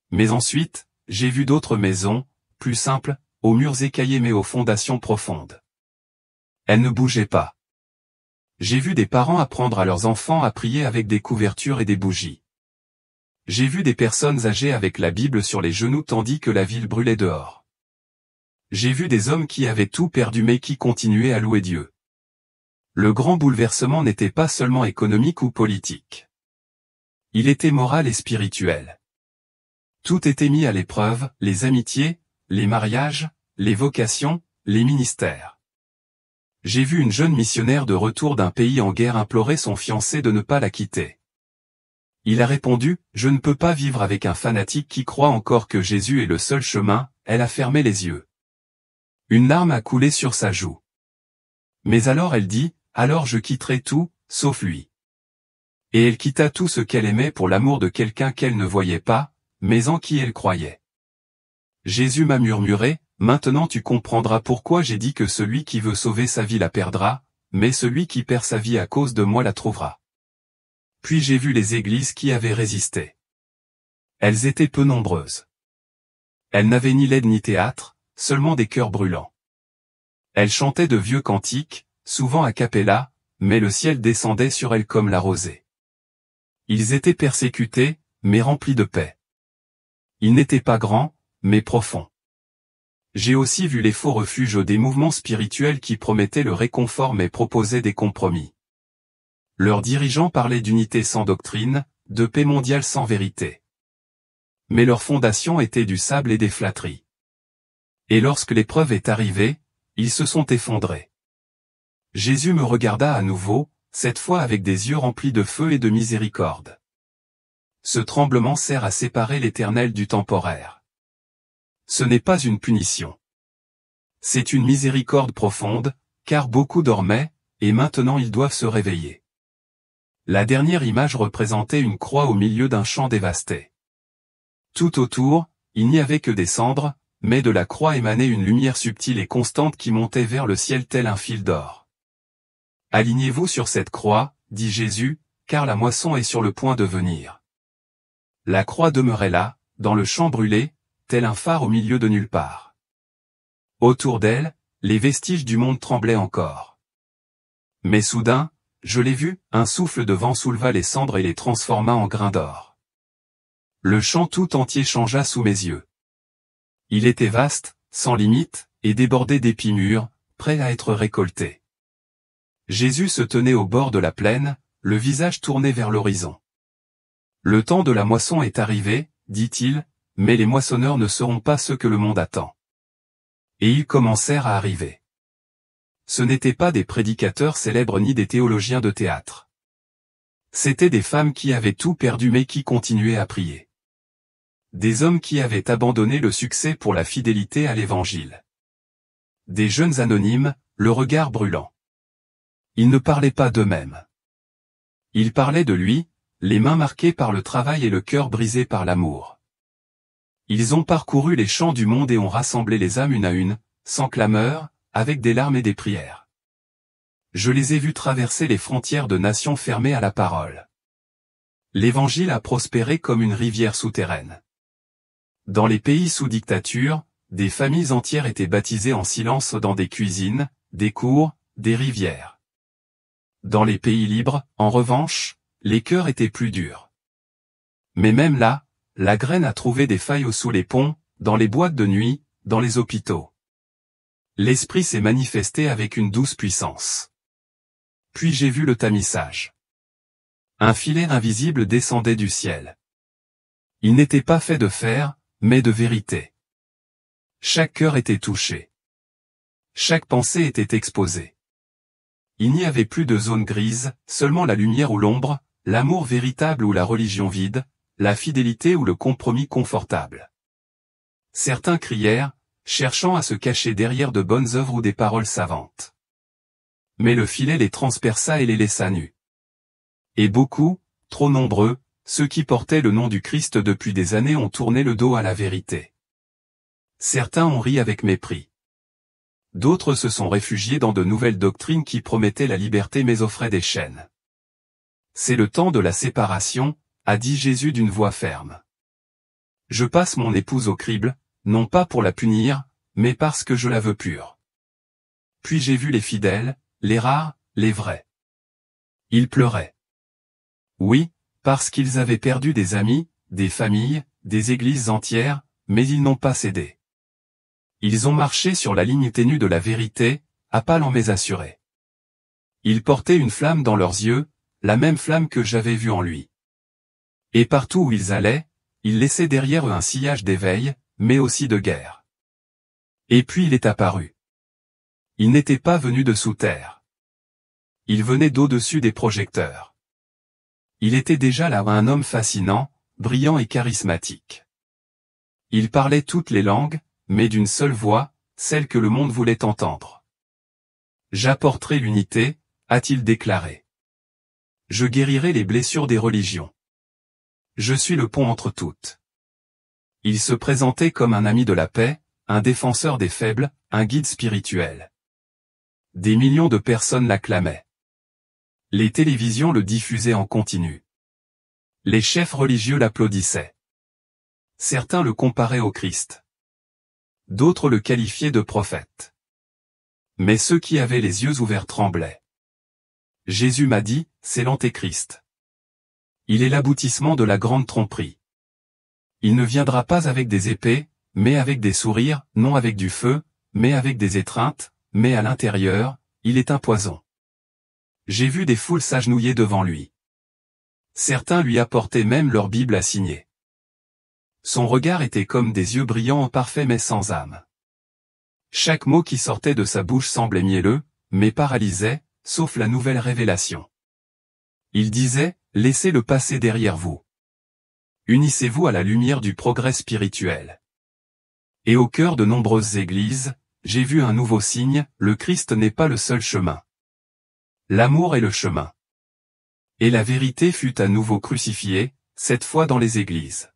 Speaker 1: Mais ensuite, j'ai vu d'autres maisons, plus simples, aux murs écaillés mais aux fondations profondes. Elles ne bougeaient pas. J'ai vu des parents apprendre à leurs enfants à prier avec des couvertures et des bougies. J'ai vu des personnes âgées avec la Bible sur les genoux tandis que la ville brûlait dehors. J'ai vu des hommes qui avaient tout perdu mais qui continuaient à louer Dieu. Le grand bouleversement n'était pas seulement économique ou politique. Il était moral et spirituel. Tout était mis à l'épreuve, les amitiés, les mariages, les vocations, les ministères. J'ai vu une jeune missionnaire de retour d'un pays en guerre implorer son fiancé de ne pas la quitter. Il a répondu, « Je ne peux pas vivre avec un fanatique qui croit encore que Jésus est le seul chemin », elle a fermé les yeux. Une larme a coulé sur sa joue. Mais alors elle dit, « Alors je quitterai tout, sauf lui. » Et elle quitta tout ce qu'elle aimait pour l'amour de quelqu'un qu'elle ne voyait pas, mais en qui elle croyait. Jésus m'a murmuré, « Maintenant tu comprendras pourquoi j'ai dit que celui qui veut sauver sa vie la perdra, mais celui qui perd sa vie à cause de moi la trouvera. » Puis j'ai vu les églises qui avaient résisté. Elles étaient peu nombreuses. Elles n'avaient ni LED ni théâtre, seulement des cœurs brûlants. Elles chantaient de vieux cantiques, souvent a cappella, mais le ciel descendait sur elles comme la rosée. Ils étaient persécutés, mais remplis de paix. Ils n'étaient pas grands, mais profonds. J'ai aussi vu les faux refuges des mouvements spirituels qui promettaient le réconfort mais proposaient des compromis. Leurs dirigeants parlaient d'unité sans doctrine, de paix mondiale sans vérité. Mais leur fondation était du sable et des flatteries. Et lorsque l'épreuve est arrivée, ils se sont effondrés. Jésus me regarda à nouveau, cette fois avec des yeux remplis de feu et de miséricorde. Ce tremblement sert à séparer l'éternel du temporaire. Ce n'est pas une punition. C'est une miséricorde profonde, car beaucoup dormaient, et maintenant ils doivent se réveiller. La dernière image représentait une croix au milieu d'un champ dévasté. Tout autour, il n'y avait que des cendres, mais de la croix émanait une lumière subtile et constante qui montait vers le ciel tel un fil d'or. « Alignez-vous sur cette croix, dit Jésus, car la moisson est sur le point de venir. » La croix demeurait là, dans le champ brûlé, tel un phare au milieu de nulle part. Autour d'elle, les vestiges du monde tremblaient encore. Mais soudain, je l'ai vu, un souffle de vent souleva les cendres et les transforma en grains d'or. Le champ tout entier changea sous mes yeux. Il était vaste, sans limite, et débordé d'épis mûrs, prêts à être récoltés. Jésus se tenait au bord de la plaine, le visage tourné vers l'horizon. Le temps de la moisson est arrivé, dit-il, mais les moissonneurs ne seront pas ceux que le monde attend. Et ils commencèrent à arriver. Ce n'étaient pas des prédicateurs célèbres ni des théologiens de théâtre. C'étaient des femmes qui avaient tout perdu mais qui continuaient à prier. Des hommes qui avaient abandonné le succès pour la fidélité à l'Évangile. Des jeunes anonymes, le regard brûlant. Ils ne parlaient pas d'eux-mêmes. Ils parlaient de lui, les mains marquées par le travail et le cœur brisé par l'amour. Ils ont parcouru les champs du monde et ont rassemblé les âmes une à une, sans clameur, avec des larmes et des prières. Je les ai vus traverser les frontières de nations fermées à la parole. L'Évangile a prospéré comme une rivière souterraine. Dans les pays sous dictature, des familles entières étaient baptisées en silence dans des cuisines, des cours, des rivières. Dans les pays libres, en revanche, les cœurs étaient plus durs. Mais même là, la graine a trouvé des failles sous les ponts, dans les boîtes de nuit, dans les hôpitaux. L'esprit s'est manifesté avec une douce puissance. Puis j'ai vu le tamissage. Un filet invisible descendait du ciel. Il n'était pas fait de fer, mais de vérité. Chaque cœur était touché. Chaque pensée était exposée. Il n'y avait plus de zone grise, seulement la lumière ou l'ombre, l'amour véritable ou la religion vide, la fidélité ou le compromis confortable. Certains crièrent, cherchant à se cacher derrière de bonnes œuvres ou des paroles savantes. Mais le filet les transperça et les laissa nus. Et beaucoup, trop nombreux, ceux qui portaient le nom du Christ depuis des années ont tourné le dos à la vérité. Certains ont ri avec mépris. D'autres se sont réfugiés dans de nouvelles doctrines qui promettaient la liberté mais offraient des chaînes. C'est le temps de la séparation, a dit Jésus d'une voix ferme. Je passe mon épouse au crible, non pas pour la punir, mais parce que je la veux pure. Puis j'ai vu les fidèles, les rares, les vrais. Ils pleuraient. Oui, parce qu'ils avaient perdu des amis, des familles, des églises entières, mais ils n'ont pas cédé. Ils ont marché sur la ligne ténue de la vérité, à pas lents mais assurés. Ils portaient une flamme dans leurs yeux, la même flamme que j'avais vue en lui. Et partout où ils allaient, ils laissaient derrière eux un sillage d'éveil, mais aussi de guerre. Et puis il est apparu. Il n'était pas venu de sous terre. Il venait d'au-dessus des projecteurs. Il était déjà là un homme fascinant, brillant et charismatique. Il parlait toutes les langues, mais d'une seule voix, celle que le monde voulait entendre. J'apporterai l'unité, a-t-il déclaré. Je guérirai les blessures des religions. Je suis le pont entre toutes. Il se présentait comme un ami de la paix, un défenseur des faibles, un guide spirituel. Des millions de personnes l'acclamaient. Les télévisions le diffusaient en continu. Les chefs religieux l'applaudissaient. Certains le comparaient au Christ. D'autres le qualifiaient de prophète. Mais ceux qui avaient les yeux ouverts tremblaient. Jésus m'a dit, c'est l'Antéchrist. Il est l'aboutissement de la grande tromperie. Il ne viendra pas avec des épées, mais avec des sourires, non avec du feu, mais avec des étreintes, mais à l'intérieur, il est un poison. J'ai vu des foules s'agenouiller devant lui. Certains lui apportaient même leur Bible à signer. Son regard était comme des yeux brillants en parfait mais sans âme. Chaque mot qui sortait de sa bouche semblait mielleux, mais paralysait, sauf la nouvelle révélation. Il disait, laissez le passé derrière vous. Unissez-vous à la lumière du progrès spirituel. Et au cœur de nombreuses églises, j'ai vu un nouveau signe, le Christ n'est pas le seul chemin. L'amour est le chemin. Et la vérité fut à nouveau crucifiée, cette fois dans les églises.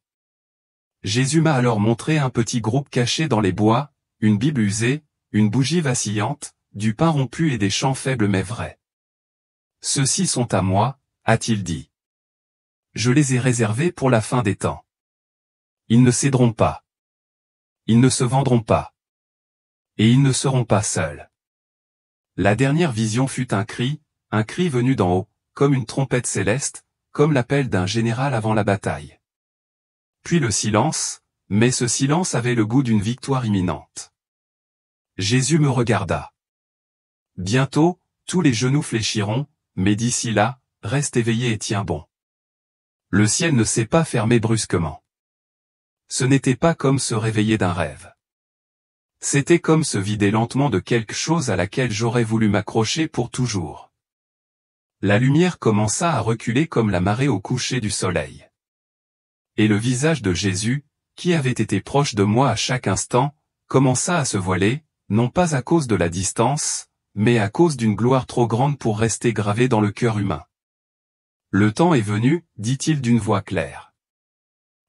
Speaker 1: Jésus m'a alors montré un petit groupe caché dans les bois, une Bible usée, une bougie vacillante, du pain rompu et des chants faibles mais vrais. Ceux-ci sont à moi, a-t-il dit. Je les ai réservés pour la fin des temps. Ils ne céderont pas. Ils ne se vendront pas. Et ils ne seront pas seuls. La dernière vision fut un cri venu d'en haut, comme une trompette céleste, comme l'appel d'un général avant la bataille. Puis le silence, mais ce silence avait le goût d'une victoire imminente. Jésus me regarda. Bientôt, tous les genoux fléchiront, mais d'ici là, reste éveillé et tiens bon. Le ciel ne s'est pas fermé brusquement. Ce n'était pas comme se réveiller d'un rêve. C'était comme se vider lentement de quelque chose à laquelle j'aurais voulu m'accrocher pour toujours. La lumière commença à reculer comme la marée au coucher du soleil. Et le visage de Jésus, qui avait été proche de moi à chaque instant, commença à se voiler, non pas à cause de la distance, mais à cause d'une gloire trop grande pour rester gravée dans le cœur humain. Le temps est venu, dit-il d'une voix claire.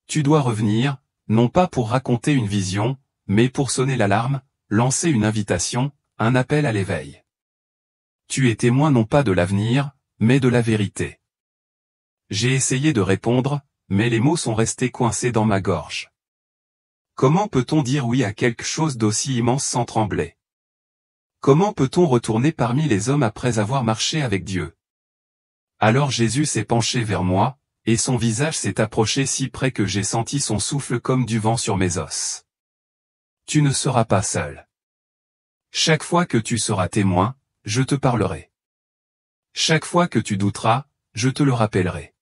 Speaker 1: Tu dois revenir, non pas pour raconter une vision, mais pour sonner l'alarme, lancer une invitation, un appel à l'éveil. Tu es témoin non pas de l'avenir, mais de la vérité. J'ai essayé de répondre, mais les mots sont restés coincés dans ma gorge. Comment peut-on dire oui à quelque chose d'aussi immense sans trembler? Comment peut-on retourner parmi les hommes après avoir marché avec Dieu? Alors Jésus s'est penché vers moi, et son visage s'est approché si près que j'ai senti son souffle comme du vent sur mes os. Tu ne seras pas seul. Chaque fois que tu seras témoin, je te parlerai. Chaque fois que tu douteras, je te le rappellerai.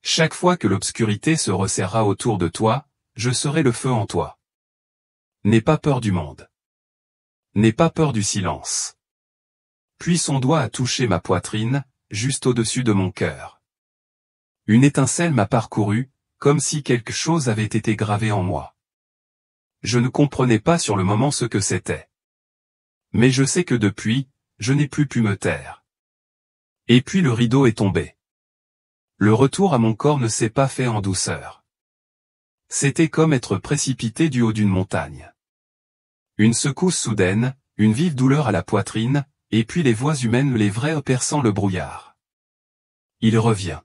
Speaker 1: Chaque fois que l'obscurité se resserrera autour de toi, je serai le feu en toi. N'aie pas peur du monde. N'aie pas peur du silence. Puis son doigt a touché ma poitrine, juste au-dessus de mon cœur. Une étincelle m'a parcouru, comme si quelque chose avait été gravé en moi. Je ne comprenais pas sur le moment ce que c'était. Mais je sais que depuis, je n'ai plus pu me taire. Et puis le rideau est tombé. Le retour à mon corps ne s'est pas fait en douceur. C'était comme être précipité du haut d'une montagne. Une secousse soudaine, une vive douleur à la poitrine, et puis les voix humaines les vraies perçant le brouillard. Il revient.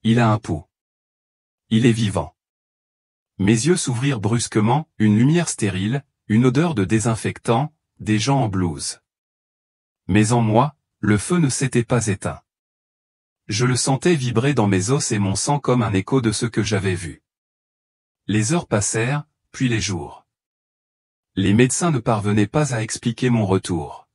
Speaker 1: Il a un pouls. Il est vivant. Mes yeux s'ouvrirent brusquement, une lumière stérile, une odeur de désinfectant, des gens en blouse. Mais en moi, le feu ne s'était pas éteint. Je le sentais vibrer dans mes os et mon sang comme un écho de ce que j'avais vu. Les heures passèrent, puis les jours. Les médecins ne parvenaient pas à expliquer mon retour.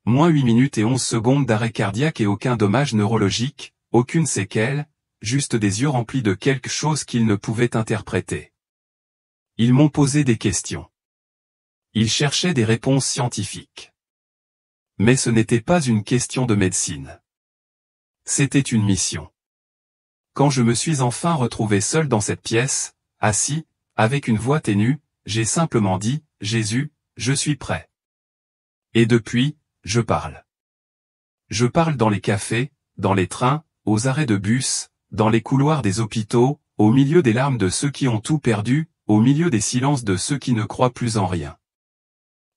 Speaker 1: Moins 8 minutes et 11 secondes d'arrêt cardiaque et aucun dommage neurologique, aucune séquelle, juste des yeux remplis de quelque chose qu'ils ne pouvaient interpréter. Ils m'ont posé des questions. Ils cherchaient des réponses scientifiques. Mais ce n'était pas une question de médecine. C'était une mission. Quand je me suis enfin retrouvé seul dans cette pièce, assis, avec une voix ténue, j'ai simplement dit, « Jésus, je suis prêt. » Et depuis, je parle. Je parle dans les cafés, dans les trains, aux arrêts de bus, dans les couloirs des hôpitaux, au milieu des larmes de ceux qui ont tout perdu, au milieu des silences de ceux qui ne croient plus en rien.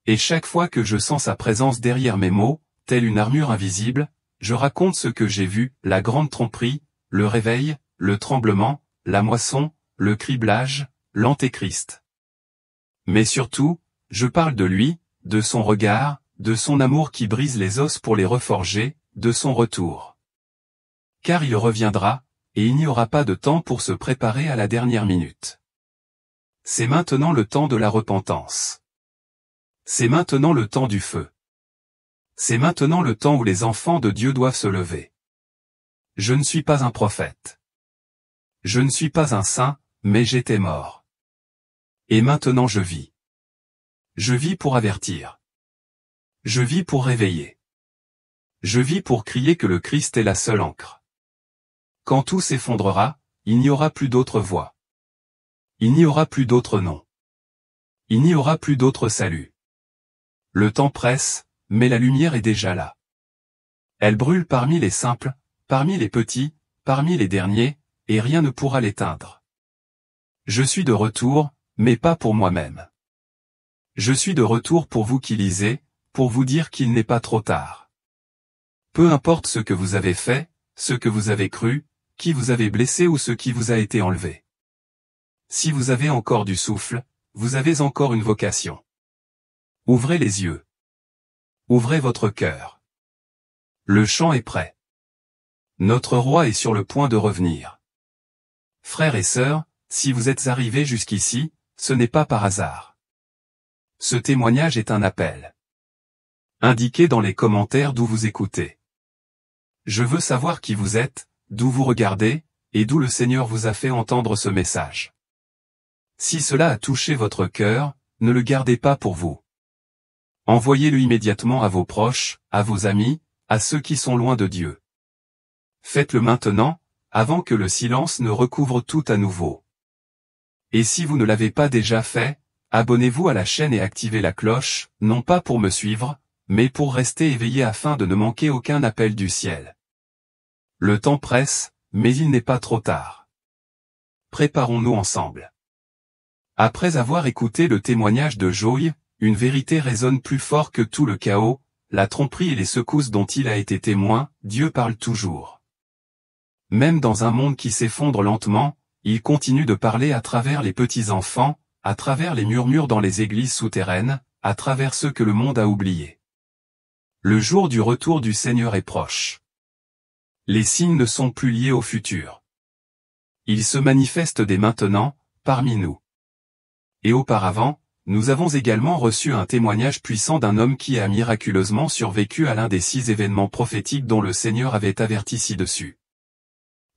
Speaker 1: Et chaque fois que je sens sa présence derrière mes mots, telle une armure invisible, je raconte ce que j'ai vu, la grande tromperie, le réveil, le tremblement, la moisson, le criblage, l'antéchrist. Mais surtout, je parle de lui, de son regard, de son amour qui brise les os pour les reforger, de son retour. Car il reviendra, et il n'y aura pas de temps pour se préparer à la dernière minute. C'est maintenant le temps de la repentance. C'est maintenant le temps du feu. C'est maintenant le temps où les enfants de Dieu doivent se lever. Je ne suis pas un prophète. Je ne suis pas un saint, mais j'étais mort. Et maintenant je vis. Je vis pour avertir. Je vis pour réveiller. Je vis pour crier que le Christ est la seule ancre. Quand tout s'effondrera, il n'y aura plus d'autre voix. Il n'y aura plus d'autre nom. Il n'y aura plus d'autre salut. Le temps presse, mais la lumière est déjà là. Elle brûle parmi les simples, parmi les petits, parmi les derniers, et rien ne pourra l'éteindre. Je suis de retour, mais pas pour moi-même. Je suis de retour pour vous qui lisez, pour vous dire qu'il n'est pas trop tard. Peu importe ce que vous avez fait, ce que vous avez cru, qui vous avez blessé ou ce qui vous a été enlevé. Si vous avez encore du souffle, vous avez encore une vocation. Ouvrez les yeux. Ouvrez votre cœur. Le chant est prêt. Notre roi est sur le point de revenir. Frères et sœurs, si vous êtes arrivés jusqu'ici, ce n'est pas par hasard. Ce témoignage est un appel. Indiquez dans les commentaires d'où vous écoutez. Je veux savoir qui vous êtes, d'où vous regardez, et d'où le Seigneur vous a fait entendre ce message. Si cela a touché votre cœur, ne le gardez pas pour vous. Envoyez-le immédiatement à vos proches, à vos amis, à ceux qui sont loin de Dieu. Faites-le maintenant, avant que le silence ne recouvre tout à nouveau. Et si vous ne l'avez pas déjà fait, abonnez-vous à la chaîne et activez la cloche, non pas pour me suivre, mais pour rester éveillé afin de ne manquer aucun appel du ciel. Le temps presse, mais il n'est pas trop tard. Préparons-nous ensemble. Après avoir écouté le témoignage de Joï, une vérité résonne plus fort que tout le chaos, la tromperie et les secousses dont il a été témoin, Dieu parle toujours. Même dans un monde qui s'effondre lentement, il continue de parler à travers les petits-enfants, à travers les murmures dans les églises souterraines, à travers ceux que le monde a oubliés. Le jour du retour du Seigneur est proche. Les signes ne sont plus liés au futur. Ils se manifestent dès maintenant, parmi nous. Et auparavant, nous avons également reçu un témoignage puissant d'un homme qui a miraculeusement survécu à l'un des 6 événements prophétiques dont le Seigneur avait averti ci-dessus.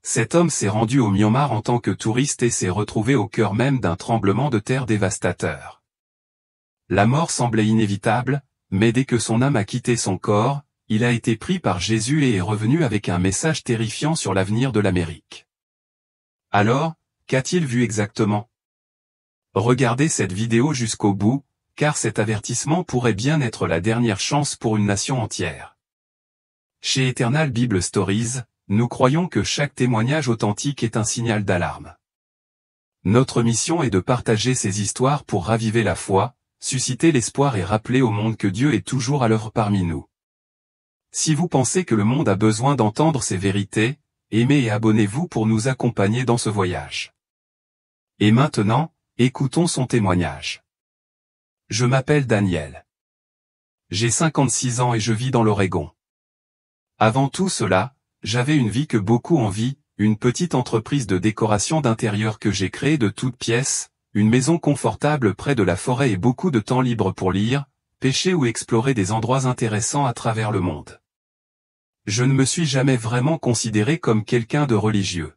Speaker 1: Cet homme s'est rendu au Myanmar en tant que touriste et s'est retrouvé au cœur même d'un tremblement de terre dévastateur. La mort semblait inévitable, mais dès que son âme a quitté son corps, il a été pris par Jésus et est revenu avec un message terrifiant sur l'avenir de l'Amérique. Alors, qu'a-t-il vu exactement? Regardez cette vidéo jusqu'au bout, car cet avertissement pourrait bien être la dernière chance pour une nation entière. Chez Eternal Bible Stories, nous croyons que chaque témoignage authentique est un signal d'alarme. Notre mission est de partager ces histoires pour raviver la foi, susciter l'espoir et rappeler au monde que Dieu est toujours à l'œuvre parmi nous. Si vous pensez que le monde a besoin d'entendre ces vérités, aimez et abonnez-vous pour nous accompagner dans ce voyage. Et maintenant, écoutons son témoignage. Je m'appelle Daniel. J'ai 56 ans et je vis dans l'Oregon. Avant tout cela, j'avais une vie que beaucoup envient, une petite entreprise de décoration d'intérieur que j'ai créée de toutes pièces, une maison confortable près de la forêt et beaucoup de temps libre pour lire, pêcher ou explorer des endroits intéressants à travers le monde. Je ne me suis jamais vraiment considéré comme quelqu'un de religieux.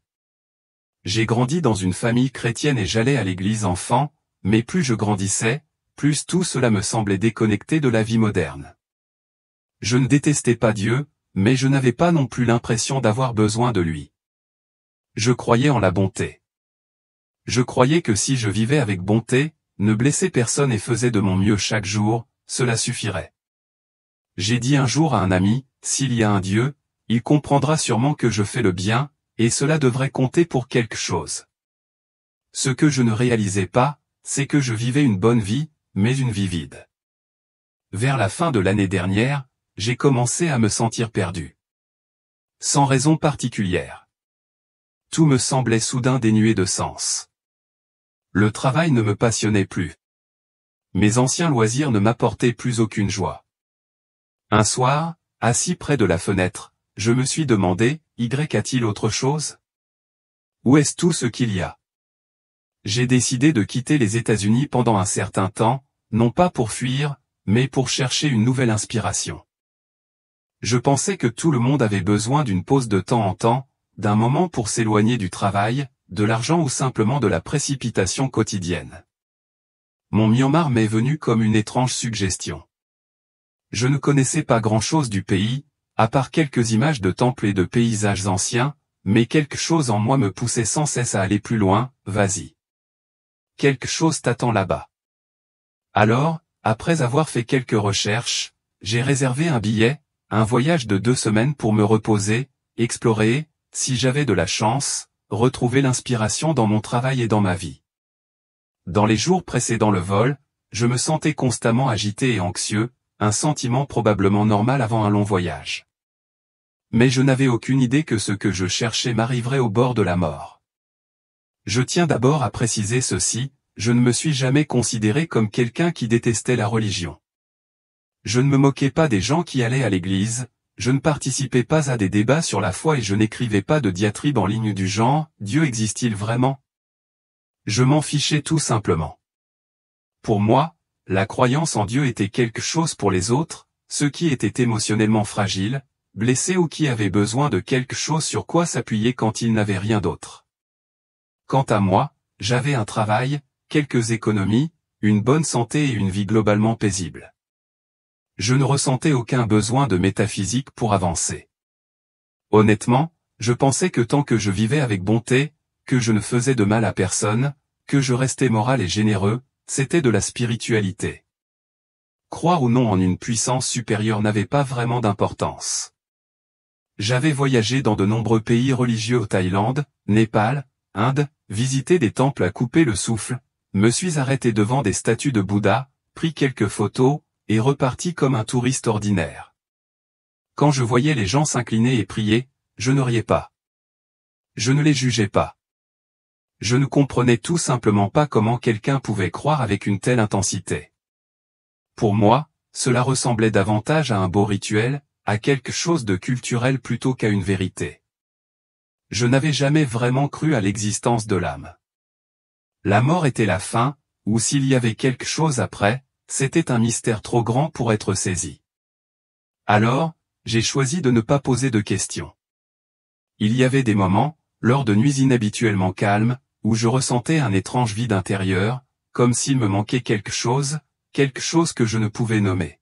Speaker 1: J'ai grandi dans une famille chrétienne et j'allais à l'église enfant, mais plus je grandissais, plus tout cela me semblait déconnecté de la vie moderne. Je ne détestais pas Dieu, mais je n'avais pas non plus l'impression d'avoir besoin de lui. Je croyais en la bonté. Je croyais que si je vivais avec bonté, ne blessais personne et faisais de mon mieux chaque jour, cela suffirait. J'ai dit un jour à un ami, s'il y a un Dieu, il comprendra sûrement que je fais le bien, et cela devrait compter pour quelque chose. Ce que je ne réalisais pas, c'est que je vivais une bonne vie, mais une vie vide. Vers la fin de l'année dernière, j'ai commencé à me sentir perdu. Sans raison particulière. Tout me semblait soudain dénué de sens. Le travail ne me passionnait plus. Mes anciens loisirs ne m'apportaient plus aucune joie. Un soir, assis près de la fenêtre, je me suis demandé, y a-t-il autre chose? Où est-ce tout ce qu'il y a? J'ai décidé de quitter les États-Unis pendant un certain temps, non pas pour fuir, mais pour chercher une nouvelle inspiration. Je pensais que tout le monde avait besoin d'une pause de temps en temps, d'un moment pour s'éloigner du travail, de l'argent ou simplement de la précipitation quotidienne. Mon Myanmar m'est venu comme une étrange suggestion. Je ne connaissais pas grand-chose du pays, à part quelques images de temples et de paysages anciens, mais quelque chose en moi me poussait sans cesse à aller plus loin, vas-y. Quelque chose t'attend là-bas. Alors, après avoir fait quelques recherches, j'ai réservé un billet, un voyage de 2 semaines pour me reposer, explorer, si j'avais de la chance, retrouver l'inspiration dans mon travail et dans ma vie. Dans les jours précédant le vol, je me sentais constamment agité et anxieux, un sentiment probablement normal avant un long voyage. Mais je n'avais aucune idée que ce que je cherchais m'arriverait au bord de la mort. Je tiens d'abord à préciser ceci, je ne me suis jamais considéré comme quelqu'un qui détestait la religion. Je ne me moquais pas des gens qui allaient à l'église, je ne participais pas à des débats sur la foi et je n'écrivais pas de diatribes en ligne du genre « Dieu existe-t-il vraiment ?» Je m'en fichais tout simplement. Pour moi, la croyance en Dieu était quelque chose pour les autres, ceux qui étaient émotionnellement fragiles, blessés ou qui avaient besoin de quelque chose sur quoi s'appuyer quand ils n'avaient rien d'autre. Quant à moi, j'avais un travail, quelques économies, une bonne santé et une vie globalement paisible. Je ne ressentais aucun besoin de métaphysique pour avancer. Honnêtement, je pensais que tant que je vivais avec bonté, que je ne faisais de mal à personne, Que je restais moral et généreux, c'était de la spiritualité. Croire ou non en une puissance supérieure n'avait pas vraiment d'importance. J'avais voyagé dans de nombreux pays religieux au Thaïlande, Népal, Inde, visité des temples à couper le souffle, me suis arrêté devant des statues de Bouddha, pris quelques photos, et reparti comme un touriste ordinaire. Quand je voyais les gens s'incliner et prier, je ne riais pas. Je ne les jugeais pas. Je ne comprenais tout simplement pas comment quelqu'un pouvait croire avec une telle intensité. Pour moi, cela ressemblait davantage à un beau rituel, à quelque chose de culturel plutôt qu'à une vérité. Je n'avais jamais vraiment cru à l'existence de l'âme. La mort était la fin, ou s'il y avait quelque chose après, c'était un mystère trop grand pour être saisi. Alors, j'ai choisi de ne pas poser de questions. Il y avait des moments, lors de nuits inhabituellement calmes, où je ressentais un étrange vide intérieur, comme s'il me manquait quelque chose que je ne pouvais nommer.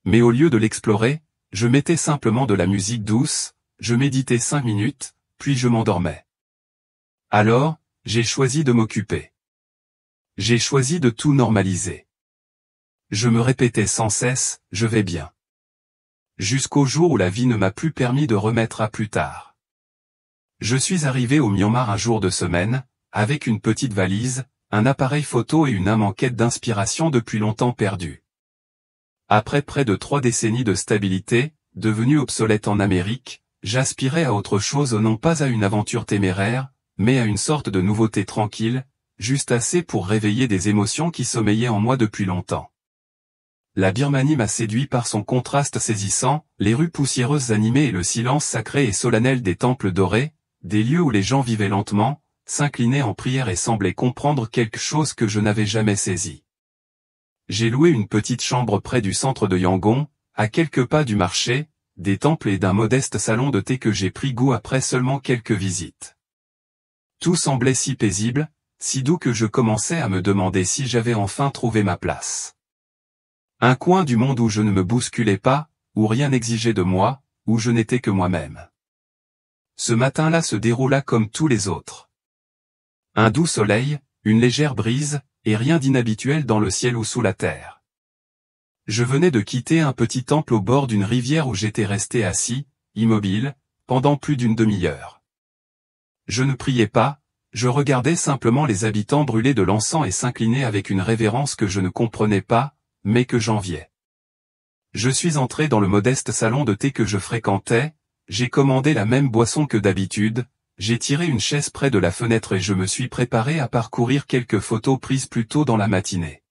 Speaker 1: Mais au lieu de l'explorer, je mettais simplement de la musique douce, je méditais 5 minutes, puis je m'endormais. Alors, j'ai choisi de m'occuper. J'ai choisi de tout normaliser. Je me répétais sans cesse, je vais bien. Jusqu'au jour où la vie ne m'a plus permis de remettre à plus tard. Je suis arrivé au Myanmar un jour de semaine, avec une petite valise, un appareil photo et une âme en quête d'inspiration depuis longtemps perdue. Après près de 3 décennies de stabilité, devenue obsolète en Amérique, j'aspirais à autre chose, non pas à une aventure téméraire, mais à une sorte de nouveauté tranquille, juste assez pour réveiller des émotions qui sommeillaient en moi depuis longtemps. La Birmanie m'a séduit par son contraste saisissant, les rues poussiéreuses animées et le silence sacré et solennel des temples dorés, des lieux où les gens vivaient lentement, s'inclinaient en prière et semblaient comprendre quelque chose que je n'avais jamais saisi. J'ai loué une petite chambre près du centre de Yangon, à quelques pas du marché, des temples et d'un modeste salon de thé que j'ai pris goût après seulement quelques visites. Tout semblait si paisible, si doux que je commençais à me demander si j'avais enfin trouvé ma place. Un coin du monde où je ne me bousculais pas, où rien n'exigeait de moi, où je n'étais que moi-même. Ce matin-là se déroula comme tous les autres. Un doux soleil, une légère brise, et rien d'inhabituel dans le ciel ou sous la terre. Je venais de quitter un petit temple au bord d'une rivière où j'étais resté assis, immobile, pendant plus d'une demi-heure. Je ne priais pas, je regardais simplement les habitants brûler de l'encens et s'incliner avec une révérence que je ne comprenais pas, mais que j'enviais. Je suis entré dans le modeste salon de thé que je fréquentais, j'ai commandé la même boisson que d'habitude, j'ai tiré une chaise près de la fenêtre et je me suis préparé à parcourir quelques photos prises plus tôt dans la matinée.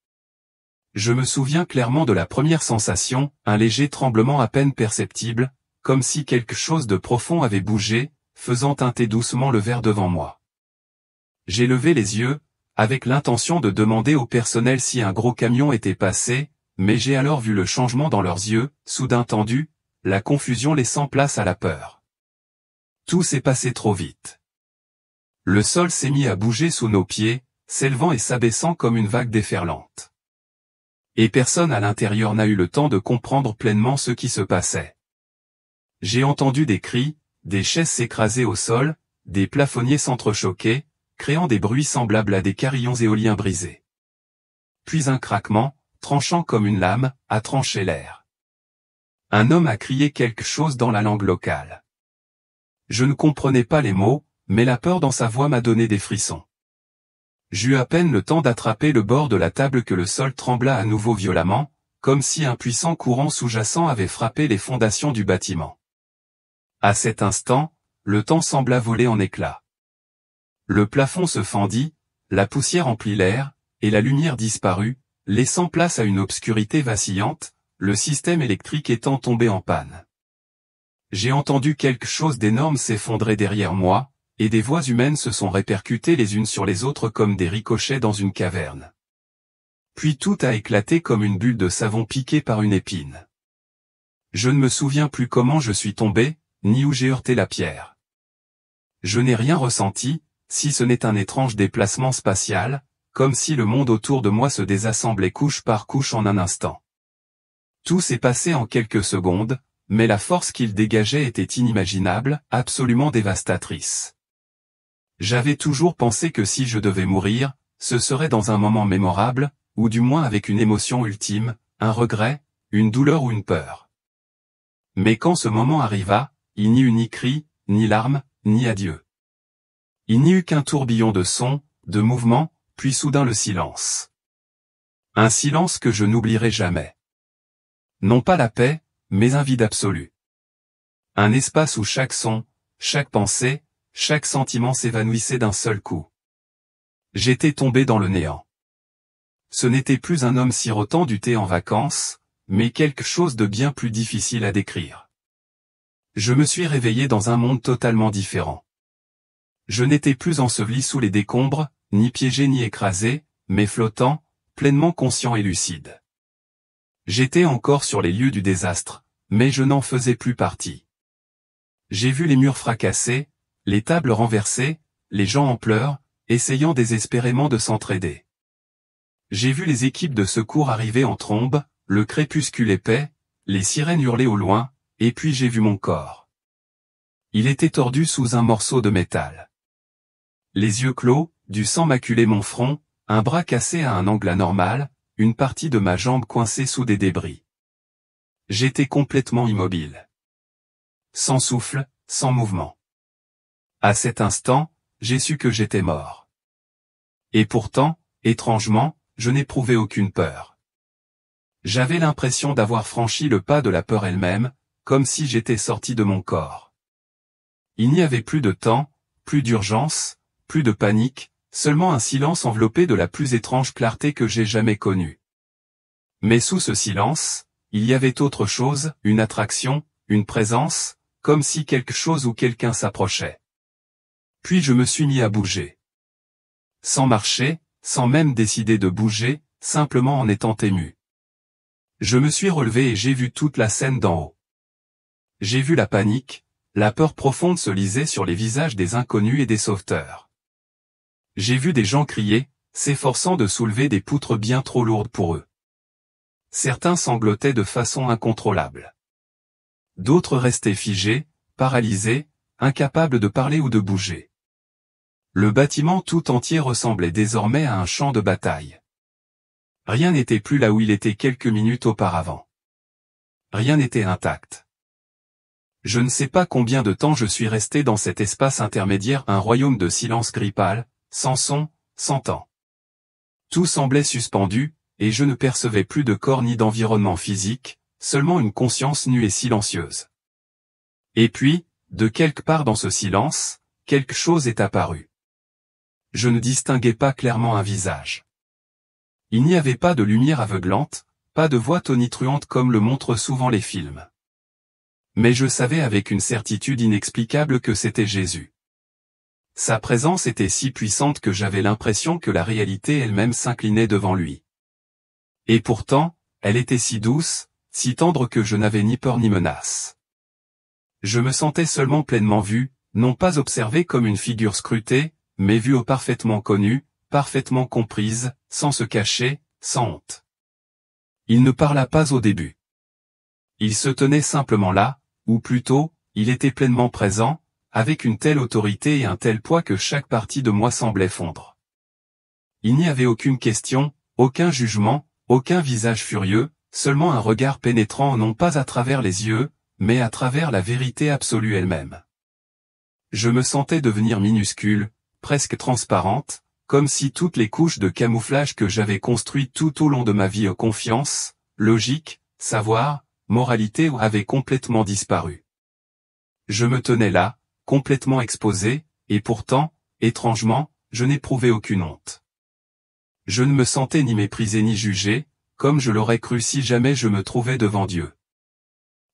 Speaker 1: Je me souviens clairement de la première sensation, un léger tremblement à peine perceptible, comme si quelque chose de profond avait bougé, faisant teinter doucement le verre devant moi. J'ai levé les yeux, avec l'intention de demander au personnel si un gros camion était passé, mais j'ai alors vu le changement dans leurs yeux, soudain tendus, la confusion laissant place à la peur. Tout s'est passé trop vite. Le sol s'est mis à bouger sous nos pieds, s'élevant et s'abaissant comme une vague déferlante. Et personne à l'intérieur n'a eu le temps de comprendre pleinement ce qui se passait. J'ai entendu des cris, des chaises s'écraser au sol, des plafonniers s'entrechoquer, créant des bruits semblables à des carillons éoliens brisés. Puis un craquement, tranchant comme une lame, a tranché l'air. Un homme a crié quelque chose dans la langue locale. Je ne comprenais pas les mots, mais la peur dans sa voix m'a donné des frissons. J'eus à peine le temps d'attraper le bord de la table que le sol trembla à nouveau violemment, comme si un puissant courant sous-jacent avait frappé les fondations du bâtiment. À cet instant, le temps sembla voler en éclats. Le plafond se fendit, la poussière emplit l'air, et la lumière disparut, laissant place à une obscurité vacillante, le système électrique étant tombé en panne. J'ai entendu quelque chose d'énorme s'effondrer derrière moi, et des voix humaines se sont répercutées les unes sur les autres comme des ricochets dans une caverne. Puis tout a éclaté comme une bulle de savon piquée par une épine. Je ne me souviens plus comment je suis tombé, ni où j'ai heurté la pierre. Je n'ai rien ressenti, si ce n'est un étrange déplacement spatial, comme si le monde autour de moi se désassemblait couche par couche en un instant. Tout s'est passé en quelques secondes, mais la force qu'il dégageait était inimaginable, absolument dévastatrice. J'avais toujours pensé que si je devais mourir, ce serait dans un moment mémorable, ou du moins avec une émotion ultime, un regret, une douleur ou une peur. Mais quand ce moment arriva, il n'y eut ni cri, ni larmes, ni adieu. Il n'y eut qu'un tourbillon de sons, de mouvements, puis soudain le silence. Un silence que je n'oublierai jamais. Non pas la paix, mais un vide absolu. Un espace où chaque son, chaque pensée, chaque sentiment s'évanouissait d'un seul coup. J'étais tombé dans le néant. Ce n'était plus un homme sirotant du thé en vacances, mais quelque chose de bien plus difficile à décrire. Je me suis réveillé dans un monde totalement différent. Je n'étais plus enseveli sous les décombres, ni piégé ni écrasé, mais flottant, pleinement conscient et lucide. J'étais encore sur les lieux du désastre, mais je n'en faisais plus partie. J'ai vu les murs fracassés, les tables renversées, les gens en pleurs, essayant désespérément de s'entraider. J'ai vu les équipes de secours arriver en trombe, le crépuscule épais, les sirènes hurler au loin, et puis j'ai vu mon corps. Il était tordu sous un morceau de métal. Les yeux clos, du sang maculait mon front, un bras cassé à un angle anormal, une partie de ma jambe coincée sous des débris. J'étais complètement immobile. Sans souffle, sans mouvement. À cet instant, j'ai su que j'étais mort. Et pourtant, étrangement, je n'éprouvais aucune peur. J'avais l'impression d'avoir franchi le pas de la peur elle-même, comme si j'étais sorti de mon corps. Il n'y avait plus de temps, plus d'urgence, plus de panique, seulement un silence enveloppé de la plus étrange clarté que j'ai jamais connue. Mais sous ce silence, il y avait autre chose, une attraction, une présence, comme si quelque chose ou quelqu'un s'approchait. Puis je me suis mis à bouger. Sans marcher, sans même décider de bouger, simplement en étant ému. Je me suis relevé et j'ai vu toute la scène d'en haut. J'ai vu la panique, la peur profonde se liser sur les visages des inconnus et des sauveteurs. J'ai vu des gens crier, s'efforçant de soulever des poutres bien trop lourdes pour eux. Certains sanglotaient de façon incontrôlable. D'autres restaient figés, paralysés, incapables de parler ou de bouger. Le bâtiment tout entier ressemblait désormais à un champ de bataille. Rien n'était plus là où il était quelques minutes auparavant. Rien n'était intact. Je ne sais pas combien de temps je suis resté dans cet espace intermédiaire, un royaume de silence gris pâle, sans son, sans temps. Tout semblait suspendu, et je ne percevais plus de corps ni d'environnement physique, seulement une conscience nue et silencieuse. Et puis, de quelque part dans ce silence, quelque chose est apparu. Je ne distinguais pas clairement un visage. Il n'y avait pas de lumière aveuglante, pas de voix tonitruante comme le montrent souvent les films. Mais je savais avec une certitude inexplicable que c'était Jésus. Sa présence était si puissante que j'avais l'impression que la réalité elle-même s'inclinait devant lui. Et pourtant, elle était si douce, si tendre que je n'avais ni peur ni menace. Je me sentais seulement pleinement vu, non pas observé comme une figure scrutée, mais vue au parfaitement connue, parfaitement comprise, sans se cacher, sans honte. Il ne parla pas au début. Il se tenait simplement là, ou plutôt, il était pleinement présent, avec une telle autorité et un tel poids que chaque partie de moi semblait fondre. Il n'y avait aucune question, aucun jugement, aucun visage furieux, seulement un regard pénétrant non pas à travers les yeux, mais à travers la vérité absolue elle-même. Je me sentais devenir minuscule, presque transparente, comme si toutes les couches de camouflage que j'avais construites tout au long de ma vie confiance, logique, savoir, moralité avaient complètement disparu. Je me tenais là, complètement exposé, et pourtant, étrangement, je n'éprouvais aucune honte. Je ne me sentais ni méprisé ni jugé, comme je l'aurais cru si jamais je me trouvais devant Dieu.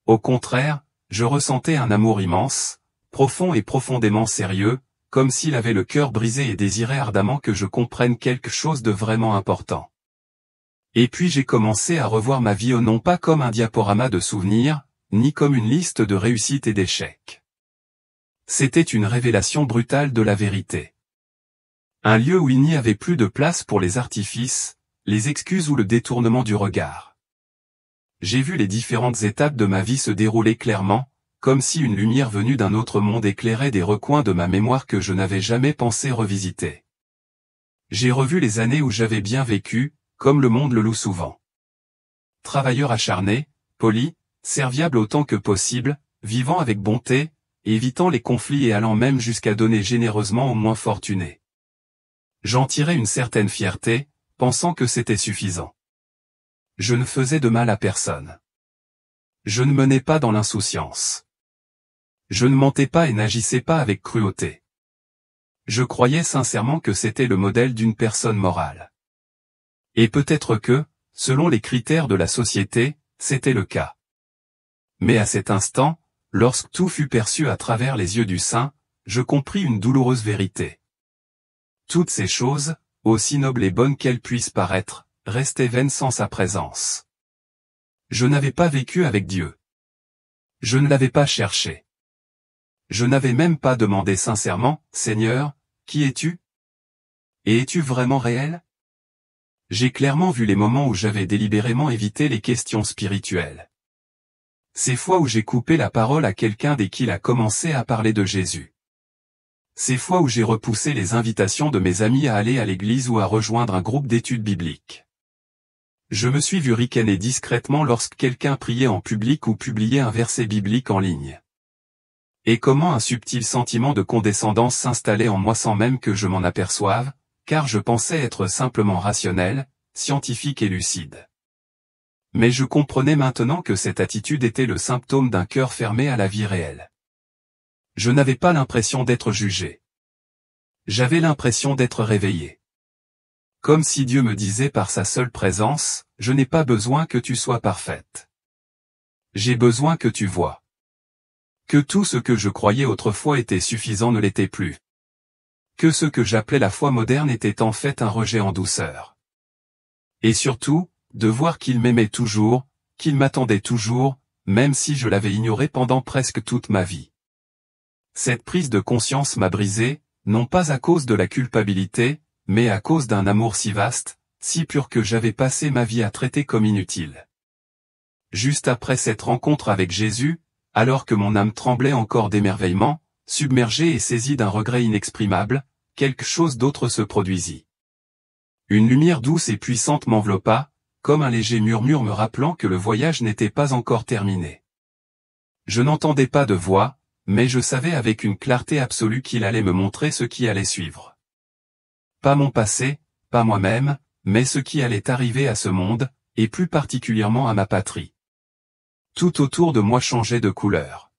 Speaker 1: Au contraire, je ressentais un amour immense, profond et profondément sérieux, comme s'il avait le cœur brisé et désirait ardemment que je comprenne quelque chose de vraiment important. Et puis j'ai commencé à revoir ma vie non pas comme un diaporama de souvenirs, ni comme une liste de réussites et d'échecs. C'était une révélation brutale de la vérité. Un lieu où il n'y avait plus de place pour les artifices, les excuses ou le détournement du regard. J'ai vu les différentes étapes de ma vie se dérouler clairement, comme si une lumière venue d'un autre monde éclairait des recoins de ma mémoire que je n'avais jamais pensé revisiter. J'ai revu les années où j'avais bien vécu, comme le monde le loue souvent. Travailleur acharné, poli, serviable autant que possible, vivant avec bonté, évitant les conflits et allant même jusqu'à donner généreusement aux moins fortunés. J'en tirais une certaine fierté, pensant que c'était suffisant. Je ne faisais de mal à personne. Je ne menais pas dans l'insouciance. Je ne mentais pas et n'agissais pas avec cruauté. Je croyais sincèrement que c'était le modèle d'une personne morale. Et peut-être que, selon les critères de la société, c'était le cas. Mais à cet instant, lorsque tout fut perçu à travers les yeux du saint, je compris une douloureuse vérité. Toutes ces choses, aussi nobles et bonnes qu'elles puissent paraître, restaient vaines sans sa présence. Je n'avais pas vécu avec Dieu. Je ne l'avais pas cherché. Je n'avais même pas demandé sincèrement, « Seigneur, qui es-tu? Et es-tu vraiment réel ?» J'ai clairement vu les moments où j'avais délibérément évité les questions spirituelles. Ces fois où j'ai coupé la parole à quelqu'un dès qu'il a commencé à parler de Jésus. Ces fois où j'ai repoussé les invitations de mes amis à aller à l'église ou à rejoindre un groupe d'études bibliques. Je me suis vu ricaner discrètement lorsque quelqu'un priait en public ou publiait un verset biblique en ligne. Et comment un subtil sentiment de condescendance s'installait en moi sans même que je m'en aperçoive, car je pensais être simplement rationnel, scientifique et lucide. Mais je comprenais maintenant que cette attitude était le symptôme d'un cœur fermé à la vie réelle. Je n'avais pas l'impression d'être jugé. J'avais l'impression d'être réveillé. Comme si Dieu me disait par sa seule présence, « Je n'ai pas besoin que tu sois parfaite. J'ai besoin que tu vois. Que tout ce que je croyais autrefois était suffisant ne l'était plus. Que ce que j'appelais la foi moderne était en fait un rejet en douceur. Et surtout, de voir qu'il m'aimait toujours, qu'il m'attendait toujours, même si je l'avais ignoré pendant presque toute ma vie. Cette prise de conscience m'a brisé, non pas à cause de la culpabilité, mais à cause d'un amour si vaste, si pur que j'avais passé ma vie à traiter comme inutile. Juste après cette rencontre avec Jésus, alors que mon âme tremblait encore d'émerveillement, submergée et saisie d'un regret inexprimable, quelque chose d'autre se produisit. Une lumière douce et puissante m'enveloppa, comme un léger murmure me rappelant que le voyage n'était pas encore terminé. Je n'entendais pas de voix, mais je savais avec une clarté absolue qu'il allait me montrer ce qui allait suivre. Pas mon passé, pas moi-même, mais ce qui allait arriver à ce monde, et plus particulièrement à ma patrie. Tout autour de moi changeait de couleur.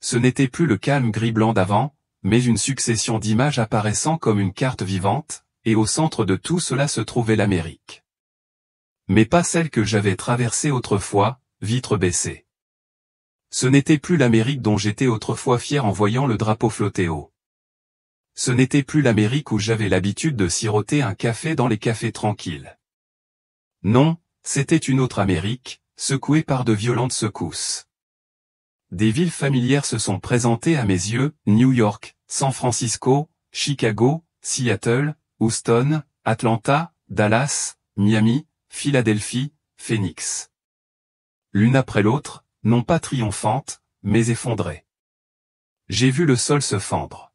Speaker 1: Ce n'était plus le calme gris-blanc d'avant, mais une succession d'images apparaissant comme une carte vivante, et au centre de tout cela se trouvait l'Amérique. Mais pas celle que j'avais traversée autrefois, vitre baissée. Ce n'était plus l'Amérique dont j'étais autrefois fier en voyant le drapeau flotter haut. Ce n'était plus l'Amérique où j'avais l'habitude de siroter un café dans les cafés tranquilles. Non, c'était une autre Amérique, secouée par de violentes secousses. Des villes familières se sont présentées à mes yeux, New York, San Francisco, Chicago, Seattle, Houston, Atlanta, Dallas, Miami, Philadelphie, Phoenix. L'une après l'autre, non pas triomphantes, mais effondrées. J'ai vu le sol se fendre.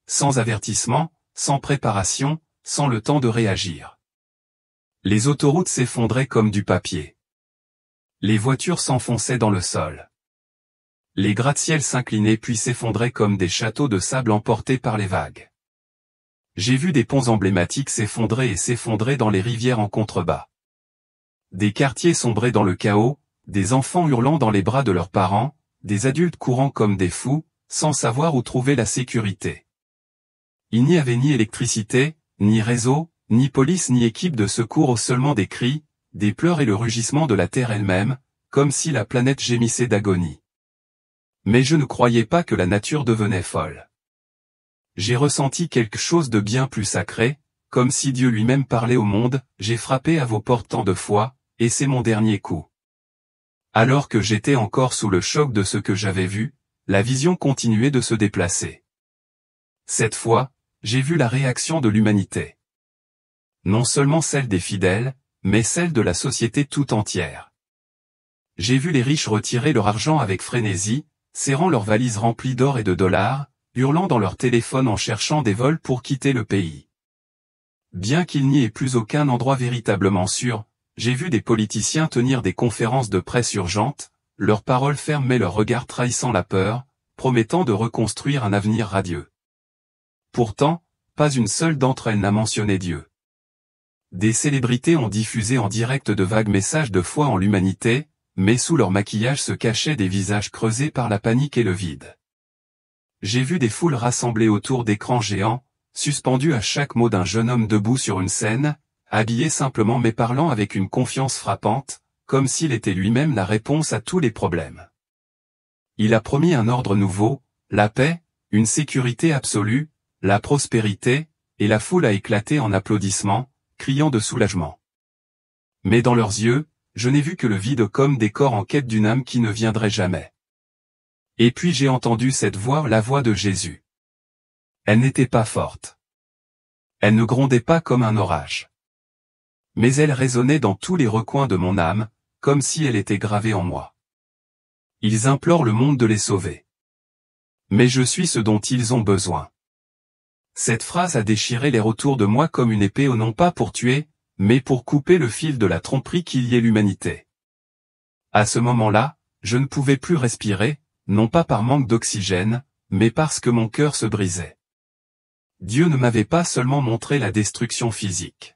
Speaker 1: Sans avertissement, sans préparation, sans le temps de réagir. Les autoroutes s'effondraient comme du papier. Les voitures s'enfonçaient dans le sol. Les gratte-ciels s'inclinaient puis s'effondraient comme des châteaux de sable emportés par les vagues. J'ai vu des ponts emblématiques s'effondrer et s'effondrer dans les rivières en contrebas. Des quartiers sombrer dans le chaos, des enfants hurlant dans les bras de leurs parents, des adultes courant comme des fous, sans savoir où trouver la sécurité. Il n'y avait ni électricité, ni réseau, ni police ni équipe de secours, seulement des cris, des pleurs et le rugissement de la terre elle-même, comme si la planète gémissait d'agonie. Mais je ne croyais pas que la nature devenait folle. J'ai ressenti quelque chose de bien plus sacré, comme si Dieu lui-même parlait au monde, j'ai frappé à vos portes tant de fois, et c'est mon dernier coup. Alors que j'étais encore sous le choc de ce que j'avais vu, la vision continuait de se déplacer. Cette fois, j'ai vu la réaction de l'humanité. Non seulement celle des fidèles, mais celle de la société tout entière. J'ai vu les riches retirer leur argent avec frénésie, serrant leurs valises remplies d'or et de dollars, hurlant dans leur téléphone en cherchant des vols pour quitter le pays. Bien qu'il n'y ait plus aucun endroit véritablement sûr, j'ai vu des politiciens tenir des conférences de presse urgentes, leurs paroles fermes mais leurs regards trahissant la peur, promettant de reconstruire un avenir radieux. Pourtant, pas une seule d'entre elles n'a mentionné Dieu. Des célébrités ont diffusé en direct de vagues messages de foi en l'humanité, mais sous leur maquillage se cachaient des visages creusés par la panique et le vide. J'ai vu des foules rassemblées autour d'écrans géants, suspendus à chaque mot d'un jeune homme debout sur une scène, habillé simplement mais parlant avec une confiance frappante, comme s'il était lui-même la réponse à tous les problèmes. Il a promis un ordre nouveau, la paix, une sécurité absolue, la prospérité, et la foule a éclaté en applaudissements, criant de soulagement. Mais dans leurs yeux, je n'ai vu que le vide comme des corps en quête d'une âme qui ne viendrait jamais. Et puis j'ai entendu cette voix, la voix de Jésus. Elle n'était pas forte. Elle ne grondait pas comme un orage. Mais elle résonnait dans tous les recoins de mon âme, comme si elle était gravée en moi. Ils implorent le monde de les sauver. Mais je suis ce dont ils ont besoin. Cette phrase a déchiré l'air autour de moi comme une épée, non pas pour tuer, mais pour couper le fil de la tromperie qui liait l'humanité. À ce moment-là, je ne pouvais plus respirer, non pas par manque d'oxygène, mais parce que mon cœur se brisait. Dieu ne m'avait pas seulement montré la destruction physique.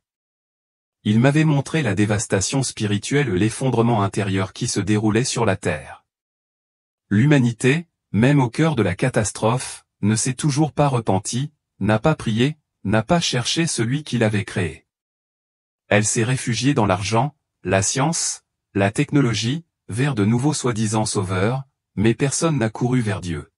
Speaker 1: Il m'avait montré la dévastation spirituelle, l'effondrement intérieur qui se déroulait sur la terre. L'humanité, même au cœur de la catastrophe, ne s'est toujours pas repentie, n'a pas prié, n'a pas cherché celui qui l'avait créé. Elle s'est réfugiée dans l'argent, la science, la technologie, vers de nouveaux soi-disant sauveurs, mais personne n'a couru vers Dieu.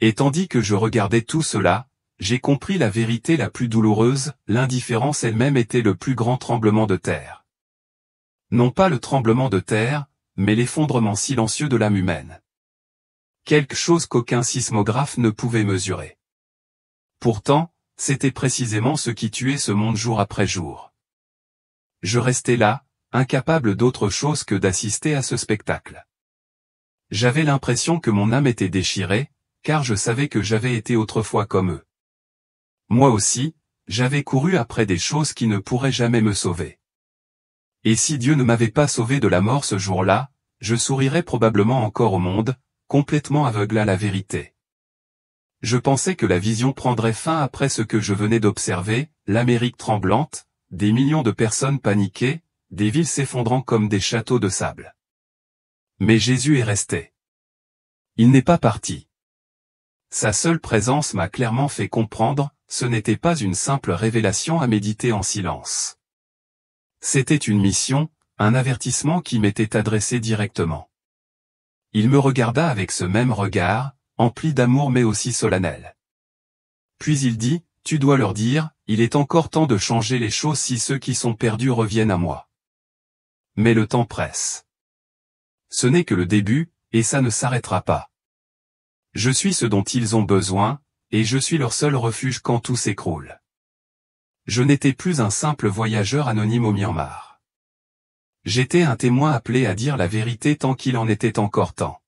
Speaker 1: Et tandis que je regardais tout cela, j'ai compris la vérité la plus douloureuse, l'indifférence elle-même était le plus grand tremblement de terre. Non pas le tremblement de terre, mais l'effondrement silencieux de l'âme humaine. Quelque chose qu'aucun sismographe ne pouvait mesurer. Pourtant, c'était précisément ce qui tuait ce monde jour après jour. Je restais là, incapable d'autre chose que d'assister à ce spectacle. J'avais l'impression que mon âme était déchirée, car je savais que j'avais été autrefois comme eux. Moi aussi, j'avais couru après des choses qui ne pourraient jamais me sauver. Et si Dieu ne m'avait pas sauvé de la mort ce jour-là, je sourirais probablement encore au monde, complètement aveugle à la vérité. Je pensais que la vision prendrait fin après ce que je venais d'observer, l'Amérique tremblante, des millions de personnes paniquées, des villes s'effondrant comme des châteaux de sable. Mais Jésus est resté. Il n'est pas parti. Sa seule présence m'a clairement fait comprendre, ce n'était pas une simple révélation à méditer en silence. C'était une mission, un avertissement qui m'était adressé directement. Il me regarda avec ce même regard, empli d'amour mais aussi solennel. Puis il dit, « Tu dois leur dire, il est encore temps de changer les choses si ceux qui sont perdus reviennent à moi. » Mais le temps presse. Ce n'est que le début, et ça ne s'arrêtera pas. Je suis ce dont ils ont besoin, et je suis leur seul refuge quand tout s'écroule. Je n'étais plus un simple voyageur anonyme au Myanmar. J'étais un témoin appelé à dire la vérité tant qu'il en était encore temps.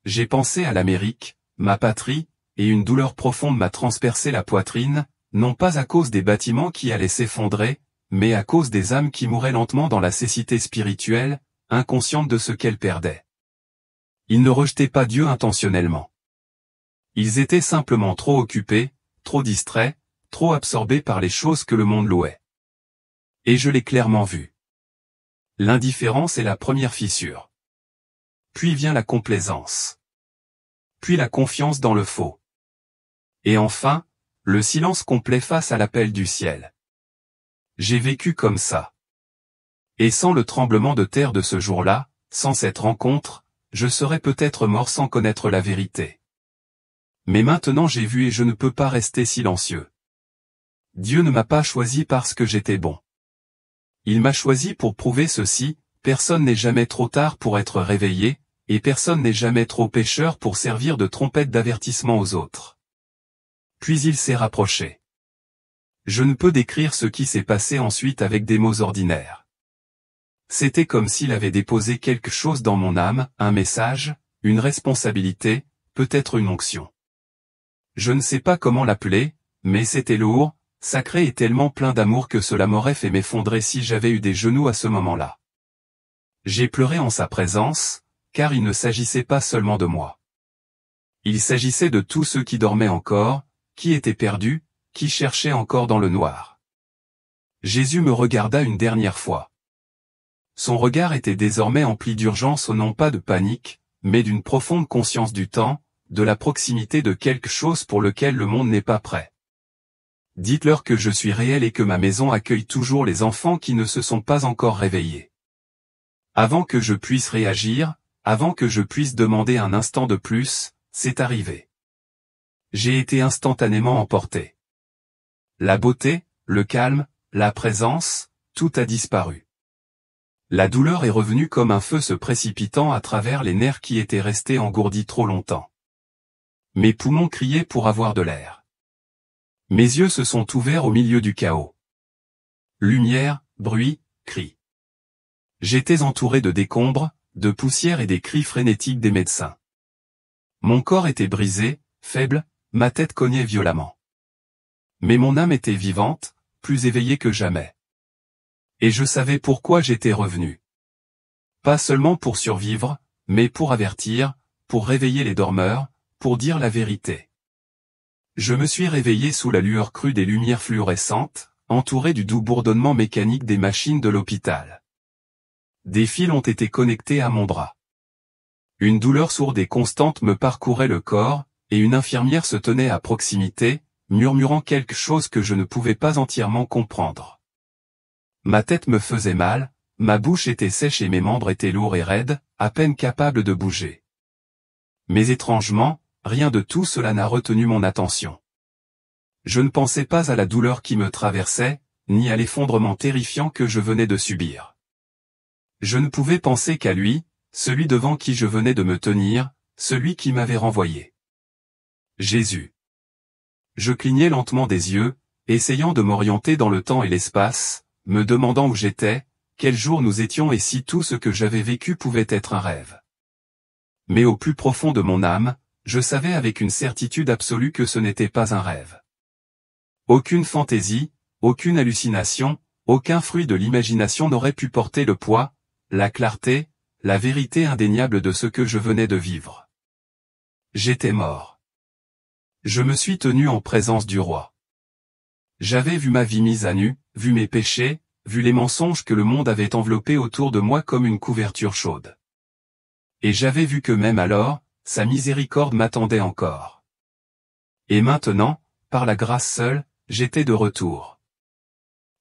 Speaker 1: J'ai pensé à l'Amérique, ma patrie, et une douleur profonde m'a transpercé la poitrine, non pas à cause des bâtiments qui allaient s'effondrer, mais à cause des âmes qui mouraient lentement dans la cécité spirituelle, inconscientes de ce qu'elles perdaient. Ils ne rejetaient pas Dieu intentionnellement. Ils étaient simplement trop occupés, trop distraits, trop absorbés par les choses que le monde louait. Et je l'ai clairement vu. L'indifférence est la première fissure. Puis vient la complaisance. Puis la confiance dans le faux. Et enfin, le silence complet face à l'appel du ciel. J'ai vécu comme ça. Et sans le tremblement de terre de ce jour-là, sans cette rencontre, je serais peut-être mort sans connaître la vérité. Mais maintenant j'ai vu et je ne peux pas rester silencieux. Dieu ne m'a pas choisi parce que j'étais bon. Il m'a choisi pour prouver ceci, personne n'est jamais trop tard pour être réveillé, et personne n'est jamais trop pécheur pour servir de trompette d'avertissement aux autres. Puis il s'est rapproché. Je ne peux décrire ce qui s'est passé ensuite avec des mots ordinaires. C'était comme s'il avait déposé quelque chose dans mon âme, un message, une responsabilité, peut-être une onction. Je ne sais pas comment l'appeler, mais c'était lourd, sacré et tellement plein d'amour que cela m'aurait fait m'effondrer si j'avais eu des genoux à ce moment-là. J'ai pleuré en sa présence, car il ne s'agissait pas seulement de moi. Il s'agissait de tous ceux qui dormaient encore, qui étaient perdus, qui cherchaient encore dans le noir. Jésus me regarda une dernière fois. Son regard était désormais empli d'urgence, non pas de panique, mais d'une profonde conscience du temps, de la proximité de quelque chose pour lequel le monde n'est pas prêt. Dites-leur que je suis réel et que ma maison accueille toujours les enfants qui ne se sont pas encore réveillés. Avant que je puisse réagir, avant que je puisse demander un instant de plus, c'est arrivé. J'ai été instantanément emporté. La beauté, le calme, la présence, tout a disparu. La douleur est revenue comme un feu se précipitant à travers les nerfs qui étaient restés engourdis trop longtemps. Mes poumons criaient pour avoir de l'air. Mes yeux se sont ouverts au milieu du chaos. Lumière, bruit, cris. J'étais entouré de décombres, de poussière et des cris frénétiques des médecins. Mon corps était brisé, faible, ma tête cognait violemment. Mais mon âme était vivante, plus éveillée que jamais. Et je savais pourquoi j'étais revenu. Pas seulement pour survivre, mais pour avertir, pour réveiller les dormeurs, pour dire la vérité. Je me suis réveillé sous la lueur crue des lumières fluorescentes, entouré du doux bourdonnement mécanique des machines de l'hôpital. Des fils ont été connectés à mon bras. Une douleur sourde et constante me parcourait le corps, et une infirmière se tenait à proximité, murmurant quelque chose que je ne pouvais pas entièrement comprendre. Ma tête me faisait mal, ma bouche était sèche et mes membres étaient lourds et raides, à peine capables de bouger. Mais étrangement, rien de tout cela n'a retenu mon attention. Je ne pensais pas à la douleur qui me traversait, ni à l'effondrement terrifiant que je venais de subir. Je ne pouvais penser qu'à lui, celui devant qui je venais de me tenir, celui qui m'avait renvoyé. Jésus. Je clignais lentement des yeux, essayant de m'orienter dans le temps et l'espace, me demandant où j'étais, quel jour nous étions et si tout ce que j'avais vécu pouvait être un rêve. Mais au plus profond de mon âme, je savais avec une certitude absolue que ce n'était pas un rêve. Aucune fantaisie, aucune hallucination, aucun fruit de l'imagination n'aurait pu porter le poids, la clarté, la vérité indéniable de ce que je venais de vivre. J'étais mort. Je me suis tenu en présence du roi. J'avais vu ma vie mise à nu, vu mes péchés, vu les mensonges que le monde avait enveloppés autour de moi comme une couverture chaude. Et j'avais vu que même alors, sa miséricorde m'attendait encore. Et maintenant, par la grâce seule, j'étais de retour.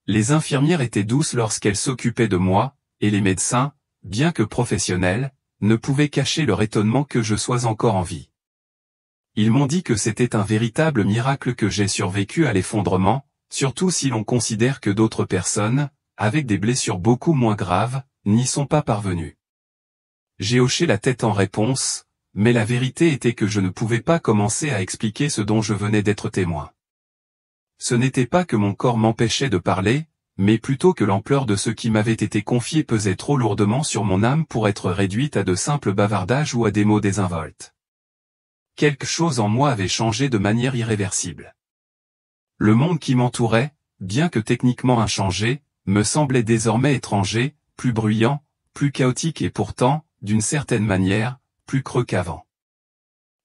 Speaker 1: Les infirmières étaient douces lorsqu'elles s'occupaient de moi, et les médecins, bien que professionnels, ne pouvaient cacher leur étonnement que je sois encore en vie. Ils m'ont dit que c'était un véritable miracle que j'ai survécu à l'effondrement, surtout si l'on considère que d'autres personnes, avec des blessures beaucoup moins graves, n'y sont pas parvenues. J'ai hoché la tête en réponse, mais la vérité était que je ne pouvais pas commencer à expliquer ce dont je venais d'être témoin. Ce n'était pas que mon corps m'empêchait de parler, mais plutôt que l'ampleur de ce qui m'avait été confié pesait trop lourdement sur mon âme pour être réduite à de simples bavardages ou à des mots désinvoltes. Quelque chose en moi avait changé de manière irréversible. Le monde qui m'entourait, bien que techniquement inchangé, me semblait désormais étranger, plus bruyant, plus chaotique et pourtant, d'une certaine manière, plus creux qu'avant.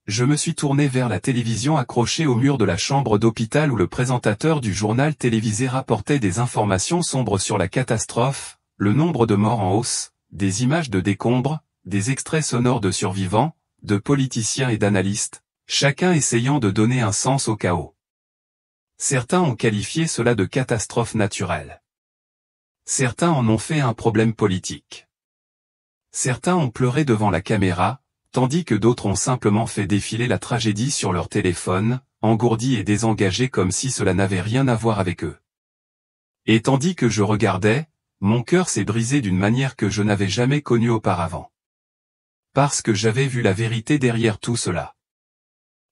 Speaker 1: Je me suis tourné vers la télévision accrochée au mur de la chambre d'hôpital où le présentateur du journal télévisé rapportait des informations sombres sur la catastrophe, le nombre de morts en hausse, des images de décombres, des extraits sonores de survivants, de politiciens et d'analystes, chacun essayant de donner un sens au chaos. Certains ont qualifié cela de catastrophe naturelle. Certains en ont fait un problème politique. Certains ont pleuré devant la caméra, tandis que d'autres ont simplement fait défiler la tragédie sur leur téléphone, engourdis et désengagés comme si cela n'avait rien à voir avec eux. Et tandis que je regardais, mon cœur s'est brisé d'une manière que je n'avais jamais connue auparavant. Parce que j'avais vu la vérité derrière tout cela.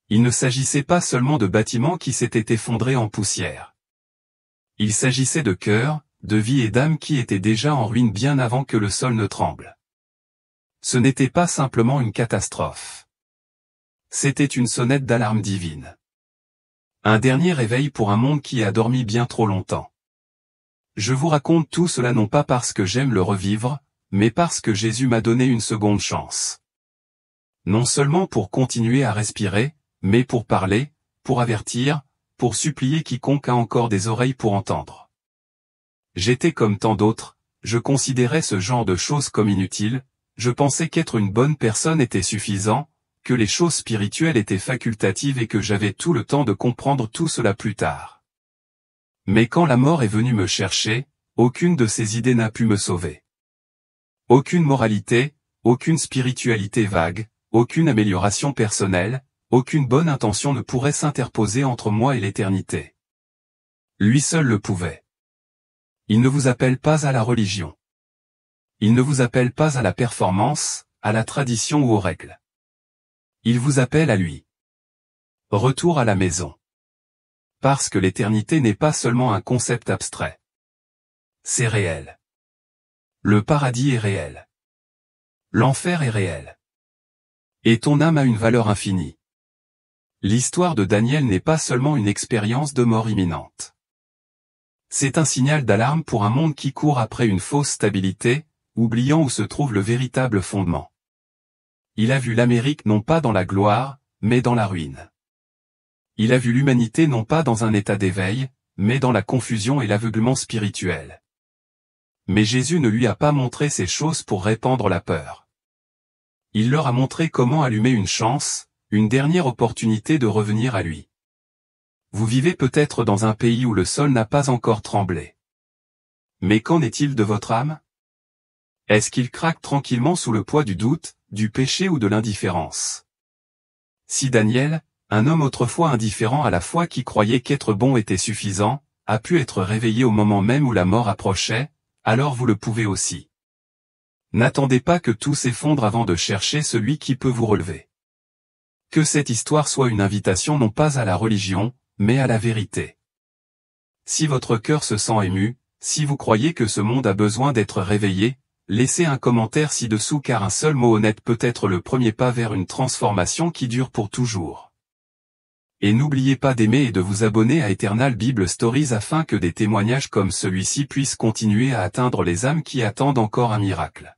Speaker 1: Il ne s'agissait pas seulement de bâtiments qui s'étaient effondrés en poussière. Il s'agissait de cœurs, de vie et d'âme qui étaient déjà en ruine bien avant que le sol ne tremble. Ce n'était pas simplement une catastrophe. C'était une sonnette d'alarme divine. Un dernier réveil pour un monde qui a dormi bien trop longtemps. Je vous raconte tout cela non pas parce que j'aime le revivre, mais parce que Jésus m'a donné une seconde chance. Non seulement pour continuer à respirer, mais pour parler, pour avertir, pour supplier quiconque a encore des oreilles pour entendre. J'étais comme tant d'autres, je considérais ce genre de choses comme inutiles, je pensais qu'être une bonne personne était suffisant, que les choses spirituelles étaient facultatives et que j'avais tout le temps de comprendre tout cela plus tard. Mais quand la mort est venue me chercher, aucune de ces idées n'a pu me sauver. Aucune moralité, aucune spiritualité vague, aucune amélioration personnelle, aucune bonne intention ne pourrait s'interposer entre moi et l'éternité. Lui seul le pouvait. Il ne vous appelle pas à la religion. Il ne vous appelle pas à la performance, à la tradition ou aux règles. Il vous appelle à lui. Retour à la maison. Parce que l'éternité n'est pas seulement un concept abstrait. C'est réel. Le paradis est réel. L'enfer est réel. Et ton âme a une valeur infinie. L'histoire de Daniel n'est pas seulement une expérience de mort imminente. C'est un signal d'alarme pour un monde qui court après une fausse stabilité, oubliant où se trouve le véritable fondement. Il a vu l'Amérique non pas dans la gloire, mais dans la ruine. Il a vu l'humanité non pas dans un état d'éveil, mais dans la confusion et l'aveuglement spirituel. Mais Jésus ne lui a pas montré ces choses pour répandre la peur. Il leur a montré comment allumer une chance, une dernière opportunité de revenir à lui. Vous vivez peut-être dans un pays où le sol n'a pas encore tremblé. Mais qu'en est-il de votre âme? Est-ce qu'il craque tranquillement sous le poids du doute, du péché ou de l'indifférence? Si Daniel, un homme autrefois indifférent à la foi qui croyait qu'être bon était suffisant, a pu être réveillé au moment même où la mort approchait, alors vous le pouvez aussi. N'attendez pas que tout s'effondre avant de chercher celui qui peut vous relever. Que cette histoire soit une invitation non pas à la religion, mais à la vérité. Si votre cœur se sent ému, si vous croyez que ce monde a besoin d'être réveillé, laissez un commentaire ci-dessous car un seul mot honnête peut être le premier pas vers une transformation qui dure pour toujours. Et n'oubliez pas d'aimer et de vous abonner à Eternal Bible Stories afin que des témoignages comme celui-ci puissent continuer à atteindre les âmes qui attendent encore un miracle.